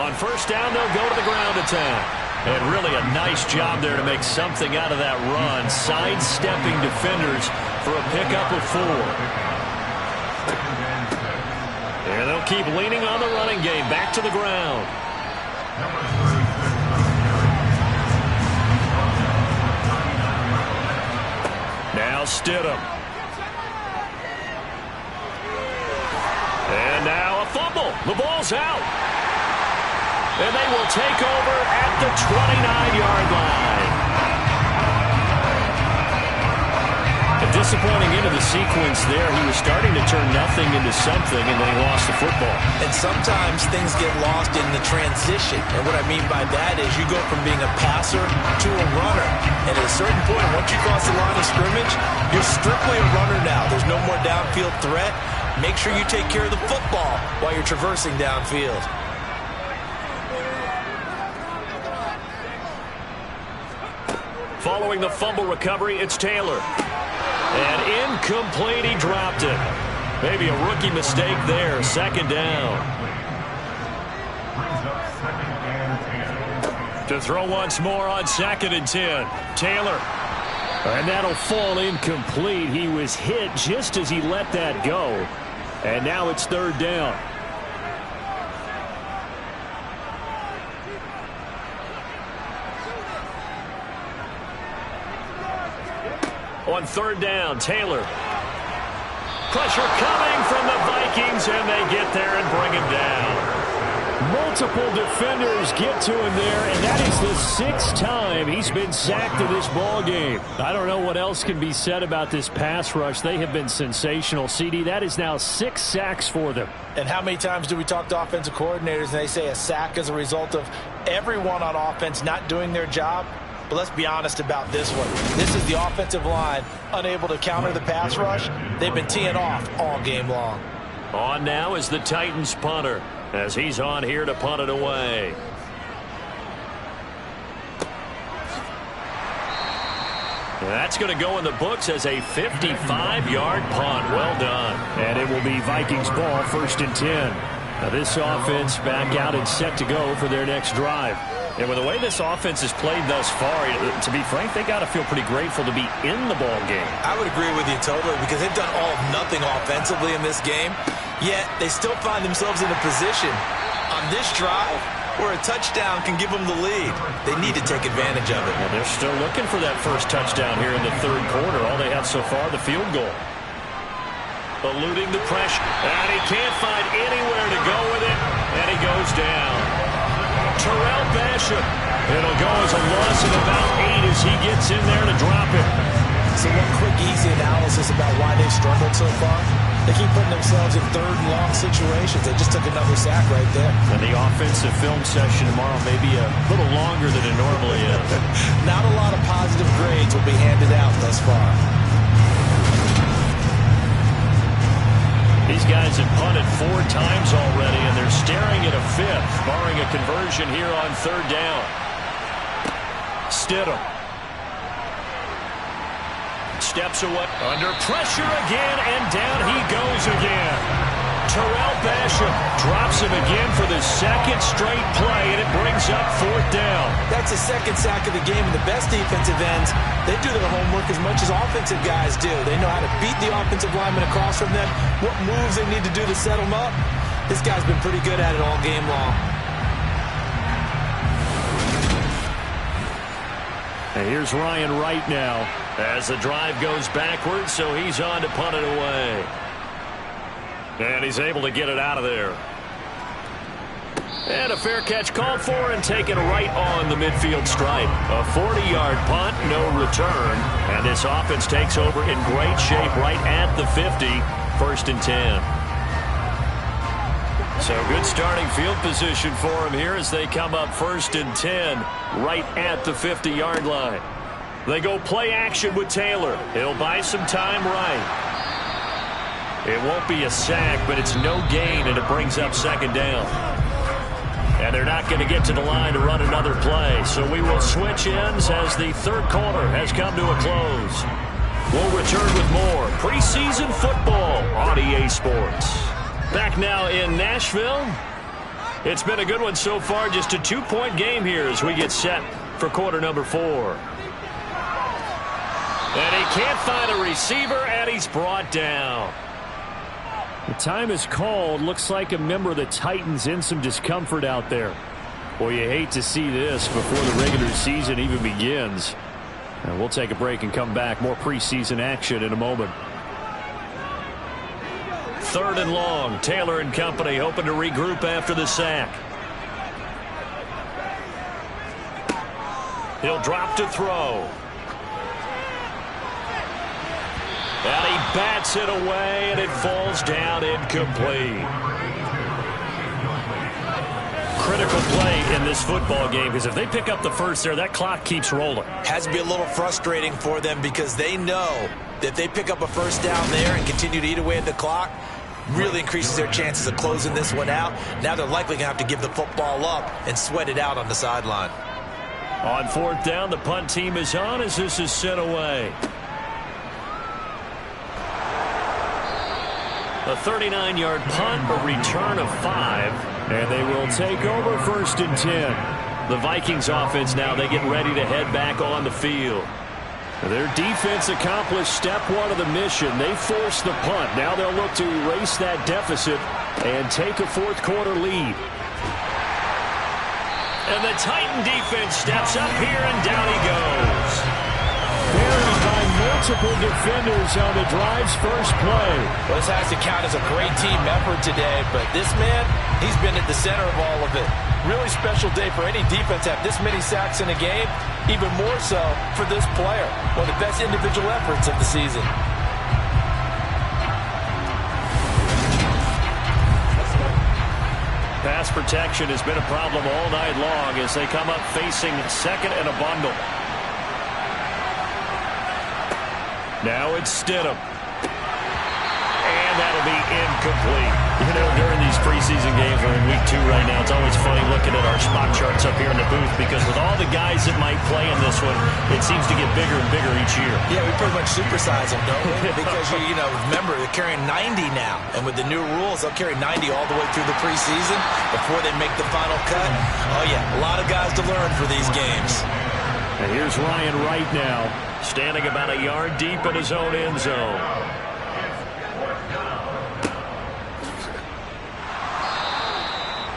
On first down, they'll go to the ground attack. And really a nice job there to make something out of that run. Sidestepping defenders for a pickup of 4. And they'll keep leaning on the running game. Back to the ground. Now Stidham. And now a fumble. The ball's out. And they will take over at the 29-yard line. A disappointing end of the sequence there. He was starting to turn nothing into something, and then he lost the football. And sometimes things get lost in the transition. And what I mean by that is you go from being a passer to a runner. And at a certain point, once you cross the line of scrimmage, you're strictly a runner now. There's no more downfield threat. Make sure you take care of the football while you're traversing downfield. Following the fumble recovery, it's Taylor. And incomplete, he dropped it. Maybe a rookie mistake there. Second down. To throw once more on 2nd and 10. Taylor. And that'll fall incomplete. He was hit just as he let that go. And now it's 3rd down. On 3rd down, Taylor. Pressure coming from the Vikings, and they get there and bring him down. Multiple defenders get to him there, and that is the 6th time he's been sacked in this ball game. I don't know what else can be said about this pass rush. They have been sensational. CD, that is now 6 sacks for them. And how many times do we talk to offensive coordinators and they say a sack is a result of everyone on offense not doing their job? But let's be honest about this one. This is the offensive line unable to counter the pass rush. They've been teeing off all game long. On now is the Titans punter, as he's on here to punt it away. That's going to go in the books as a 55-yard punt. Well done. And it will be Vikings ball, 1st and 10. Now this offense back out and set to go for their next drive. And with the way this offense has played thus far, to be frank, they got to feel pretty grateful to be in the ball game. I would agree with you totally, because they've done all of nothing offensively in this game, yet they still find themselves in a position on this drive where a touchdown can give them the lead. They need to take advantage of it. Well, they're still looking for that first touchdown here in the 3rd quarter. All they have so far, the field goal. Eluding the pressure, and he can't find anywhere to go with it, and he goes down. Terrell Basham. It'll go as a loss of about 8 as he gets in there to drop it. So one quick, easy analysis about why they've struggled so far. They keep putting themselves in 3rd and long situations. They just took another sack right there. And the offensive film session tomorrow may be a little longer than it normally is. Not a lot of positive grades will be handed out thus far. These guys have punted 4 times already, and they're staring at a 5th, barring a conversion here on 3rd down. Stidham. Steps away. Under pressure again, and down he goes again. Terrell Basham drops him again for the 2nd straight play, and it brings up 4th down. That's the 2nd sack of the game, and the best defensive ends, they do their homework as much as offensive guys do. They know how to beat the offensive lineman across from them, what moves they need to do to set them up. This guy's been pretty good at it all game long. And here's Ryan Wright now as the drive goes backwards, so he's on to punt it away. And he's able to get it out of there. And a fair catch called for and taken right on the midfield stripe. A 40-yard punt, no return. And this offense takes over in great shape right at the 50, 1st and 10. So good starting field position for them here as they come up 1st and 10 right at the 50-yard line. They go play action with Taylor. He'll buy some time right. It won't be a sack, but it's no gain, and it brings up 2nd down. And they're not going to get to the line to run another play, so we will switch ends as the 3rd quarter has come to a close. We'll return with more preseason football on EA Sports. Back now in Nashville. It's been a good one so far, just a 2-point game here as we get set for quarter number 4. And he can't find a receiver, and he's brought down. The time is called. Looks like a member of the Titans in some discomfort out there. Boy, you hate to see this before the regular season even begins. And we'll take a break and come back. More preseason action in a moment. 3rd and long. Taylor and company hoping to regroup after the sack. He'll drop to throw. And he bats it away, and it falls down incomplete. Critical play in this football game, because if they pick up the first there, that clock keeps rolling. Has to be a little frustrating for them because they know that if they pick up a first down there and continue to eat away at the clock, really increases their chances of closing this one out. Now they're likely going to have to give the football up and sweat it out on the sideline. On fourth down, the punt team is on as this is sent away. A 39-yard punt, a return of 5, and they will take over 1st and 10. The Vikings offense now, they get ready to head back on the field. Their defense accomplished step 1 of the mission. They forced the punt. Now they'll look to erase that deficit and take a fourth-quarter lead. And the Titan defense steps up here, and down he goes. Buried by multiple defenders on the drive's first play. Well, this has to count as a great team effort today, but this man, he's been at the center of all of it. Really special day for any defense to have this many sacks in a game, even more so for this player. One of the best individual efforts of the season. Pass protection has been a problem all night long as they come up facing second and a bundle. Now it's Stidham. And that'll be incomplete. You know, during these preseason games, we're in week 2 right now, it's always funny looking at our spot charts up here in the booth because with all the guys that might play in this one, it seems to get bigger and bigger each year. Yeah, we pretty much supersize them, don't we? Because, you know, remember, they're carrying 90 now. And with the new rules, they'll carry 90 all the way through the preseason before they make the final cut. Oh, yeah, a lot of guys to learn for these games. And here's Ryan Wright now, standing about a yard deep in his own end zone.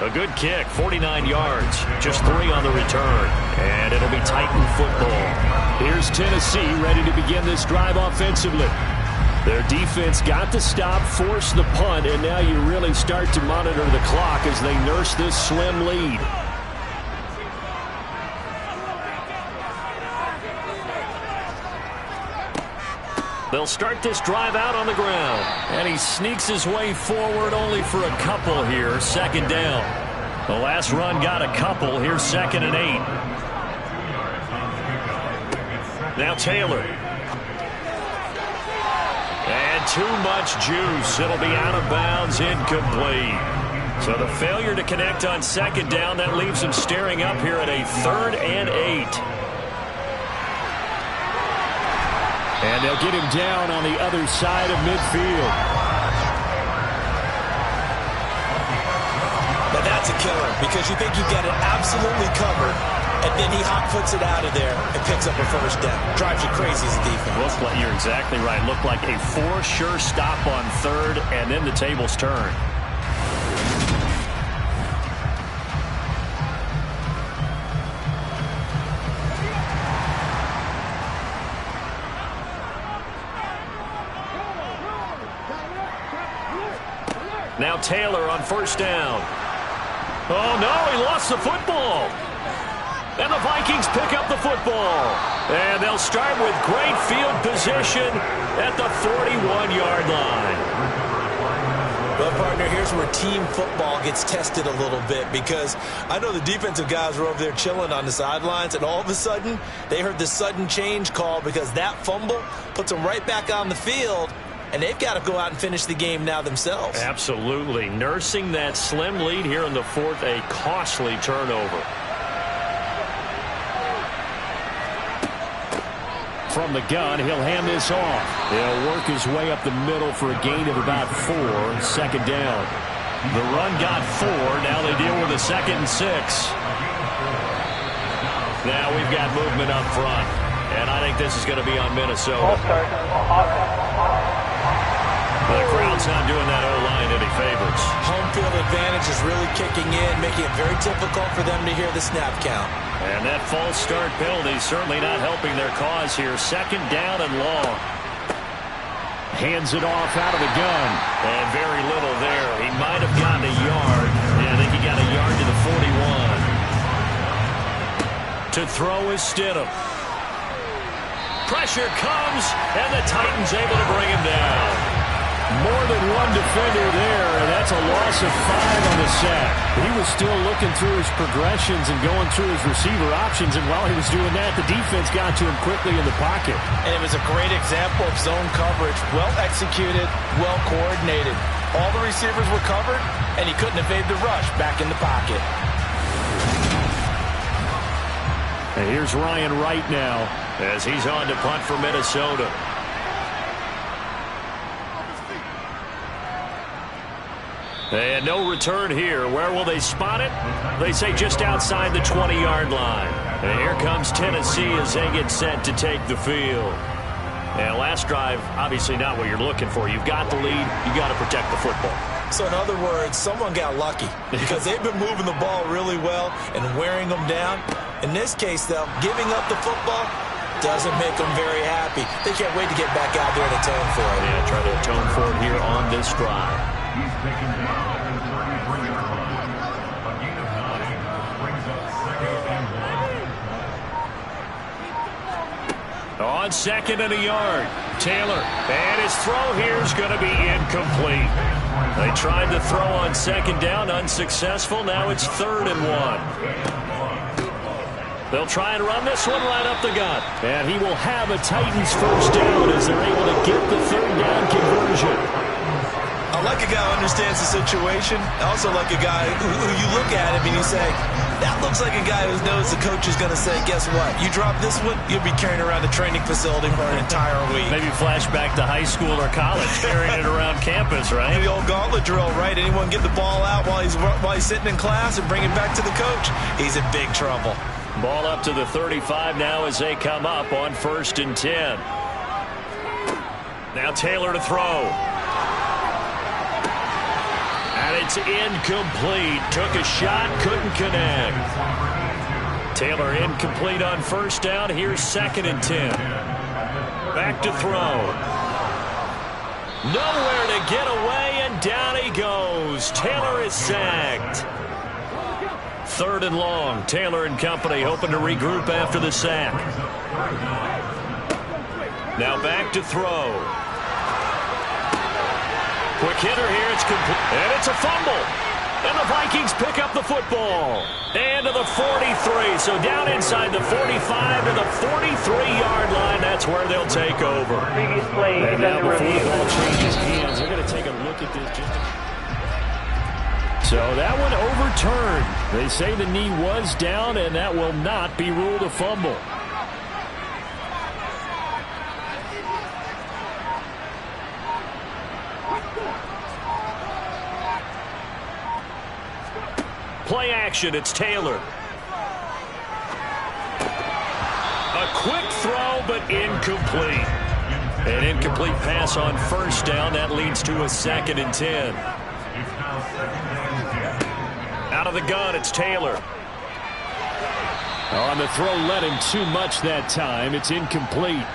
A good kick, 49 yards, just 3 on the return. And it'll be Titan football. Here's Tennessee ready to begin this drive offensively. Their defense got the stop, forced the punt, and now you really start to monitor the clock as they nurse this slim lead. They'll start this drive out on the ground. And he sneaks his way forward only for a couple here. 2nd down. The last run got a couple. Here's 2nd and 8. Now Taylor. And too much juice. It'll be out of bounds, incomplete. So the failure to connect on 2nd down, that leaves him staring up here at a 3rd and 8. And they'll get him down on the other side of midfield. But that's a killer because you think you get it absolutely covered, and then he hot-foots it out of there and picks up a 1st down. Drives you crazy as a defense. You're exactly right. Looked like a for-sure stop on 3rd, and then the tables turn. Now Taylor on 1st down. Oh, no, he lost the football. And the Vikings pick up the football. And they'll start with great field position at the 41-yard line. Well, partner, here's where team football gets tested a little bit because I know the defensive guys were over there chilling on the sidelines, and all of a sudden, they heard the sudden change call because that fumble puts them right back on the field. And they've got to go out and finish the game now themselves. Absolutely. Nursing that slim lead here in the 4th, a costly turnover. From the gun, he'll hand this off. He'll work his way up the middle for a gain of about 4. 2nd down. The run got 4. Now they deal with a 2nd and 6. Now we've got movement up front. And I think this is going to be on Minnesota. The crowd's not doing that O-line any favors. Home field advantage is really kicking in, making it very difficult for them to hear the snap count. And that false start penalty certainly not helping their cause here. 2nd down and long. Hands it off out of the gun. And very little there. He might have gotten a yard. Yeah, I think he got a yard to the 41. To throw is Stidham. Pressure comes, and the Titans able to bring him down. More than one defender there, and that's a loss of 5 on the sack. He was still looking through his progressions and going through his receiver options, and while he was doing that, the defense got to him quickly in the pocket. And it was a great example of zone coverage. Well executed, well coordinated. All the receivers were covered, and he couldn't evade the rush back in the pocket. And here's Ryan Wright now as he's on to punt for Minnesota. And no return here. Where will they spot it? They say just outside the 20-yard line. And here comes Tennessee as they get set to take the field. And last drive, obviously not what you're looking for. You've got the lead. You've got to protect the football. So in other words, someone got lucky because they've been moving the ball really well and wearing them down. In this case, though, giving up the football doesn't make them very happy. They can't wait to get back out there and atone for it. Yeah, try to atone for it here on this drive. He's taken down at the 33-yard line. A gain of 9 brings up 2nd and 1. On 2nd and a yard, Taylor. And his throw here is going to be incomplete. They tried to throw on 2nd down, unsuccessful. Now it's 3rd and 1. They'll try and run this one right up the gut. And he will have a Titans first down as they're able to get the 3rd down conversion. I like a guy who understands the situation. I also like a guy who you look at him and you say, that looks like a guy who knows the coach is going to say, guess what? You drop this one, you'll be carrying around the training facility for an entire week. Maybe flashback to high school or college, carrying it around campus, right? The old gauntlet drill, right? Anyone get the ball out while he's sitting in class and bring it back to the coach? He's in big trouble. Ball up to the 35 now as they come up on 1st and 10. Now Taylor to throw. And it's incomplete. Took a shot, couldn't connect. Taylor incomplete on 1st down. Here's 2nd and 10. Back to throw. Nowhere to get away, and down he goes. Taylor is sacked. 3rd and long. Taylor and company hoping to regroup after the sack. Now back to throw. Quick hitter here, it's complete, and it's a fumble. And the Vikings pick up the football. And to the 43, so down inside the 45 to the 43-yard line. That's where they'll take over. And now before the ball changes hands, they're going to take a look at this. So that one overturned. They say the knee was down, and that will not be ruled a fumble. Play action, it's Taylor. A quick throw, but incomplete. An incomplete pass on 1st down. That leads to a 2nd and 10. Out of the gun, it's Taylor. On the throw, led him too much that time. It's incomplete.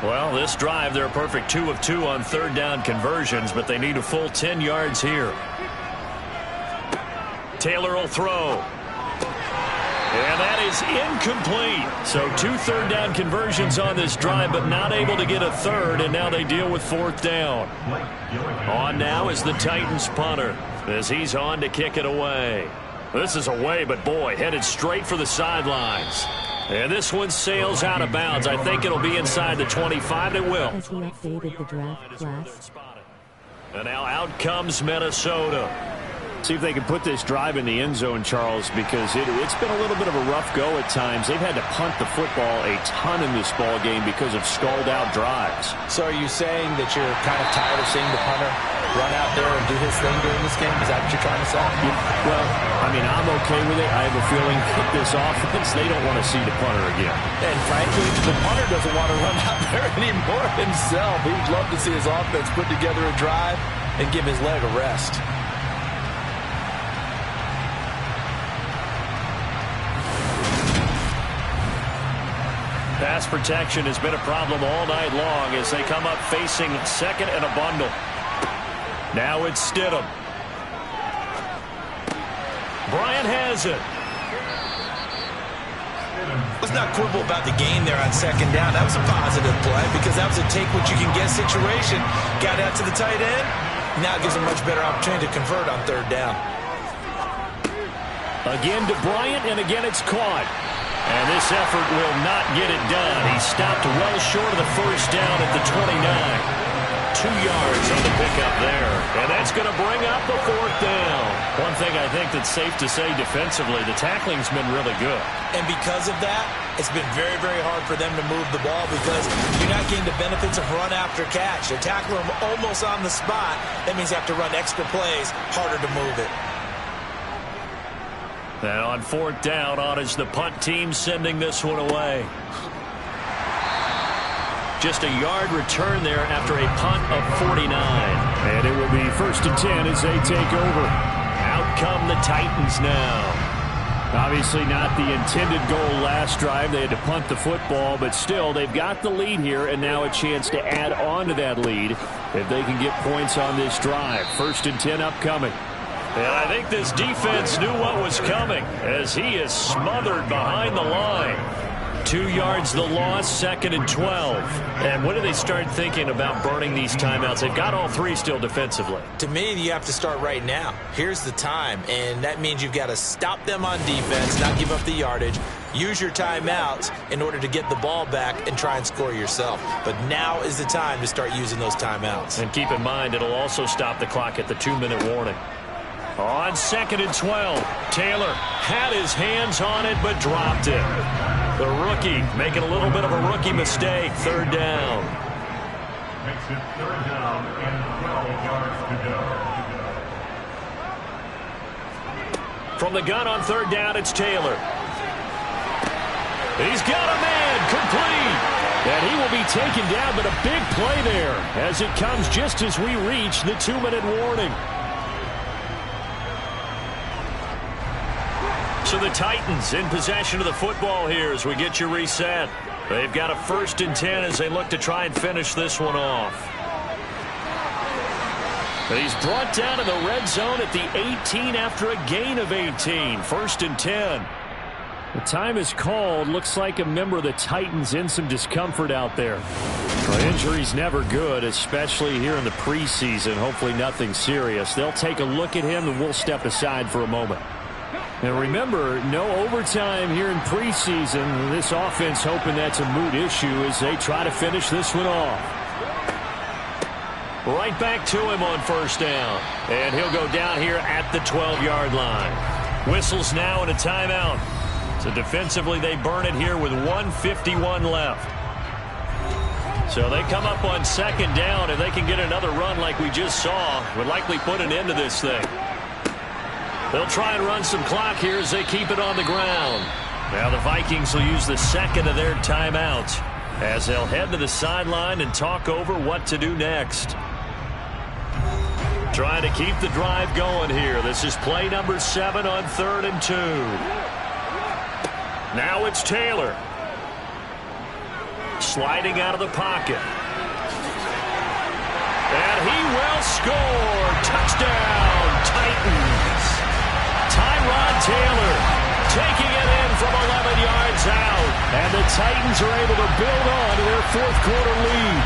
Well, this drive, they're a perfect 2 of 2 on 3rd down conversions, but they need a full 10 yards here. Taylor will throw. And that is incomplete. So 2 3rd down conversions on this drive, but not able to get a 3rd, and now they deal with 4th down. On now is the Titans punter as he's on to kick it away. This is away, but boy, headed straight for the sidelines. And this one sails out of bounds. I think it'll be inside the 25. It will. Has he updated the draft class? And now out comes Minnesota. See if they can put this drive in the end zone, Charles, because it's been a little bit of a rough go at times. They've had to punt the football a ton in this ball game because of stalled-out drives. So are you saying that you're kind of tired of seeing the punter run out there and do his thing during this game? Is that what you're trying to say? Well, I mean, I'm okay with it. I have a feeling with this offense, they don't want to see the punter again. And frankly, the punter doesn't want to run out there anymore himself. He'd love to see his offense put together a drive and give his leg a rest. Pass protection has been a problem all night long as they come up facing 2nd and a bundle. Now it's Stidham. Bryant has it. Let's not quibble about the gain there on 2nd down. That was a positive play because that was a take-what-you-can-get situation. Got out to the tight end. Now it gives him a much better opportunity to convert on 3rd down. Again to Bryant, and again it's caught. And this effort will not get it done. He stopped well short of the 1st down at the 29. 2 yards on the pickup there. And that's going to bring up the 4th down. one thing I think that's safe to say defensively, the tackling's been really good. And because of that, it's been very, very hard for them to move the ball because you're not getting the benefits of run after catch. They tackle them almost on the spot. That means you have to run extra plays, harder to move it. And on 4th down, on is the punt team sending this one away. Just a yard return there after a punt of 49. And it will be 1st and 10 as they take over. Out come the Titans now. Obviously not the intended goal last drive. They had to punt the football, but still, they've got the lead here, and now a chance to add on to that lead if they can get points on this drive. 1st and 10 upcoming. And I think this defense knew what was coming as he is smothered behind the line. 2 yards the loss, 2nd and 12. And when do they start thinking about burning these timeouts? They've got all 3 still defensively. To me, you have to start right now. Here's the time, and that means you've got to stop them on defense, not give up the yardage, use your timeouts in order to get the ball back and try and score yourself. But now is the time to start using those timeouts. And keep in mind, it'll also stop the clock at the 2-minute warning. On 2nd and 12, Taylor had his hands on it but dropped it. The rookie making a little bit of a rookie mistake. 3rd down. Makes it 3rd down and 12 yards to go. From the gun on 3rd down, it's Taylor. He's got a man, complete. And he will be taken down, but a big play there as it comes just as we reach the 2-minute warning. So the Titans in possession of the football here as we get you reset. They've got a 1st and 10 as they look to try and finish this one off. But he's brought down in the red zone at the 18 after a gain of 18. 1st and 10. The time is called. Looks like a member of the Titans in some discomfort out there. Well, injury's never good, especially here in the preseason. Hopefully nothing serious. They'll take a look at him and we'll step aside for a moment. And remember, no overtime here in preseason. This offense hoping that's a moot issue as they try to finish this one off. Right back to him on 1st down. And he'll go down here at the 12-yard line. Whistles now and a timeout. So defensively, they burn it here with 1:51 left. So they come up on 2nd down. If they can get another run like we just saw, would likely put an end to this thing. They'll try and run some clock here as they keep it on the ground. Now the Vikings will use the 2nd of their timeouts as they'll head to the sideline and talk over what to do next. Trying to keep the drive going here. This is play number 7 on 3rd and 2. Now it's Taylor. Sliding out of the pocket. And he will score. Touchdown, Titans. Tyrod Taylor taking it in from 11 yards out. And the Titans are able to build on to their 4th quarter lead.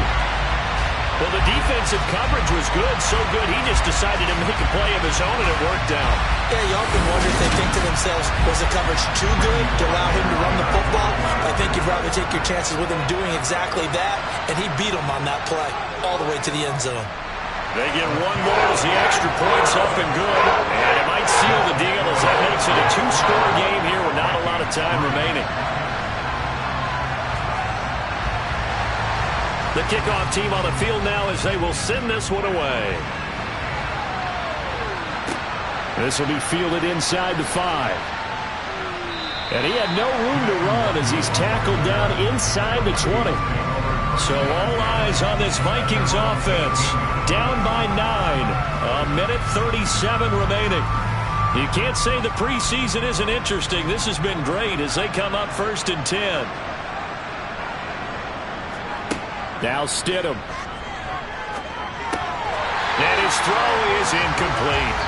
Well, the defensive coverage was good, so good he just decided to make a play of his own, and it worked out. Yeah, you often wonder if they think to themselves, was the coverage too good to allow him to run the football? I think you'd rather take your chances with him doing exactly that, and he beat him on that play all the way to the end zone. They get one more as the extra point's up and good. And it might seal the deal as that makes it a 2-score game here with not a lot of time remaining. The kickoff team on the field now as they will send this one away. This will be fielded inside the 5. And he had no room to run as he's tackled down inside the 20. So all eyes on this Vikings offense. Down by 9. 1:37 remaining. You can't say the preseason isn't interesting. This has been great as they come up 1st and 10. Now Stidham. And his throw is incomplete.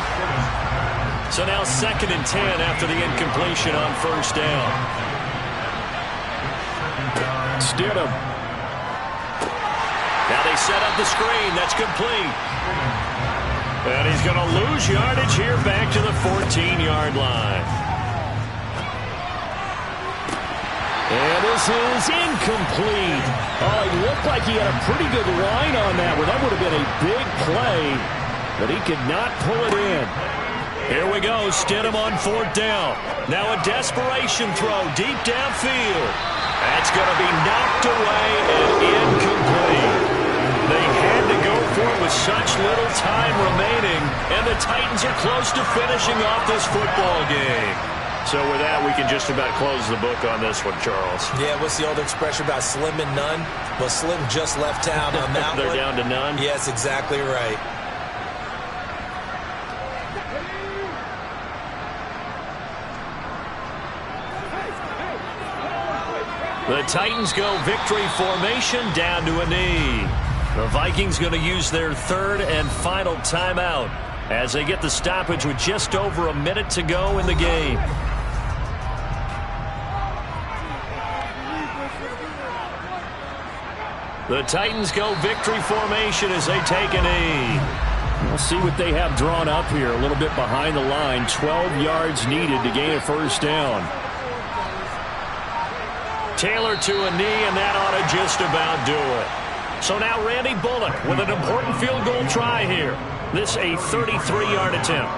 So now 2nd and 10 after the incompletion on 1st down. Stidham. Now they set up the screen. That's complete. And he's going to lose yardage here back to the 14-yard line. And this is incomplete. Oh, it looked like he had a pretty good line on that one. That would have been a big play, but he could not pull it in. Here we go. Stidham on 4th down. Now a desperation throw deep downfield. That's going to be knocked away and incomplete. They had to go for it with such little time remaining, and the Titans are close to finishing off this football game. So with that, we can just about close the book on this one, Charles. Yeah, what's the old expression about slim and none? Well, Slim just left town on that They're one. down to none? Yes, exactly right. The Titans go victory formation down to a knee. The Vikings going to use their 3rd and final timeout as they get the stoppage with just over a minute to go in the game. The Titans go victory formation as they take a knee. We'll see what they have drawn up here. A little bit behind the line. 12 yards needed to gain a 1st down. Taylor to a knee, and that ought to just about do it. So now Randy Bullock with an important field goal try here. This a 33-yard attempt.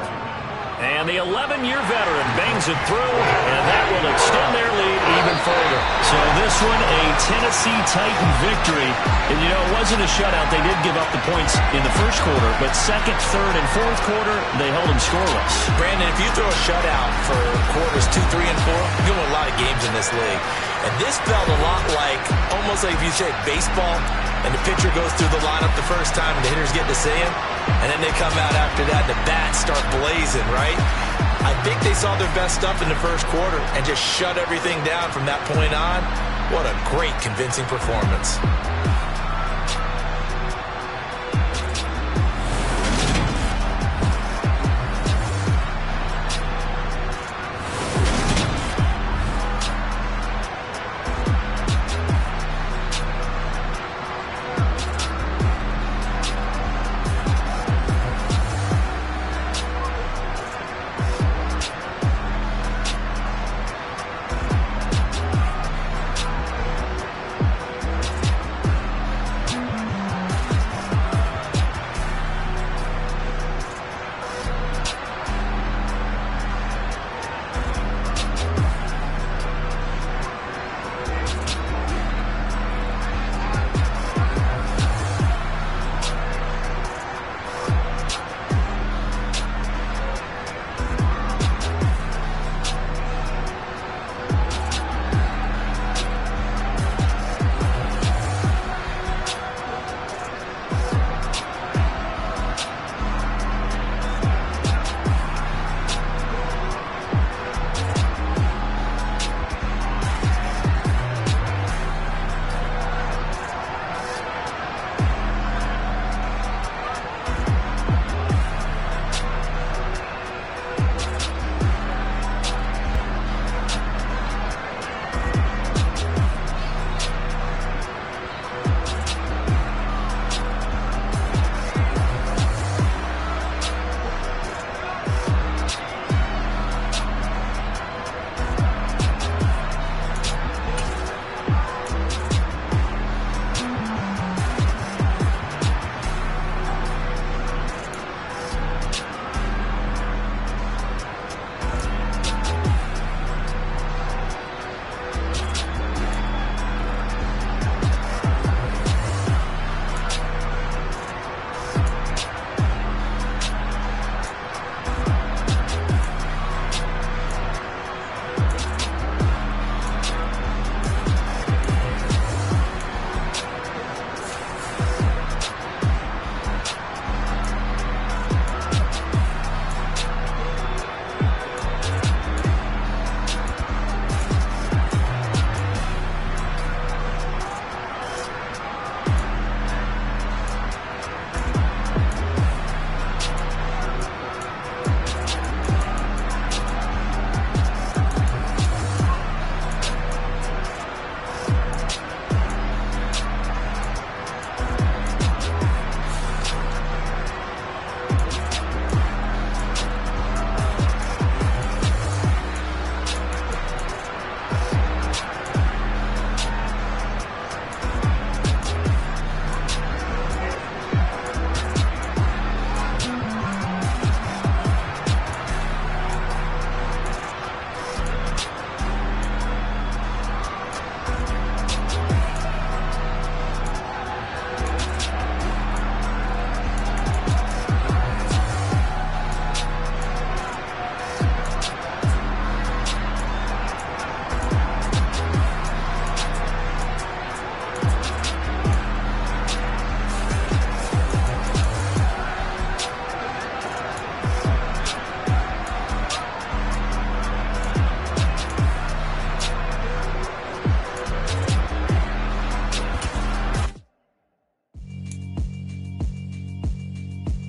And the 11-year veteran bangs it through, and that will extend their lead even further. So this one, a Tennessee Titan victory. And, you know, it wasn't a shutout. They did give up the points in the 1st quarter, but 2nd, 3rd, and 4th quarter, they held them scoreless. Brandon, if you throw a shutout for quarters 2, 3, and 4, you win a lot of games in this league. And this felt a lot like, almost like if you say baseball, and the pitcher goes through the lineup the first time and the hitters get to see him, and then they come out after that and the bats start blazing, right? I think they saw their best stuff in the 1st quarter and just shut everything down from that point on. What a great, convincing performance.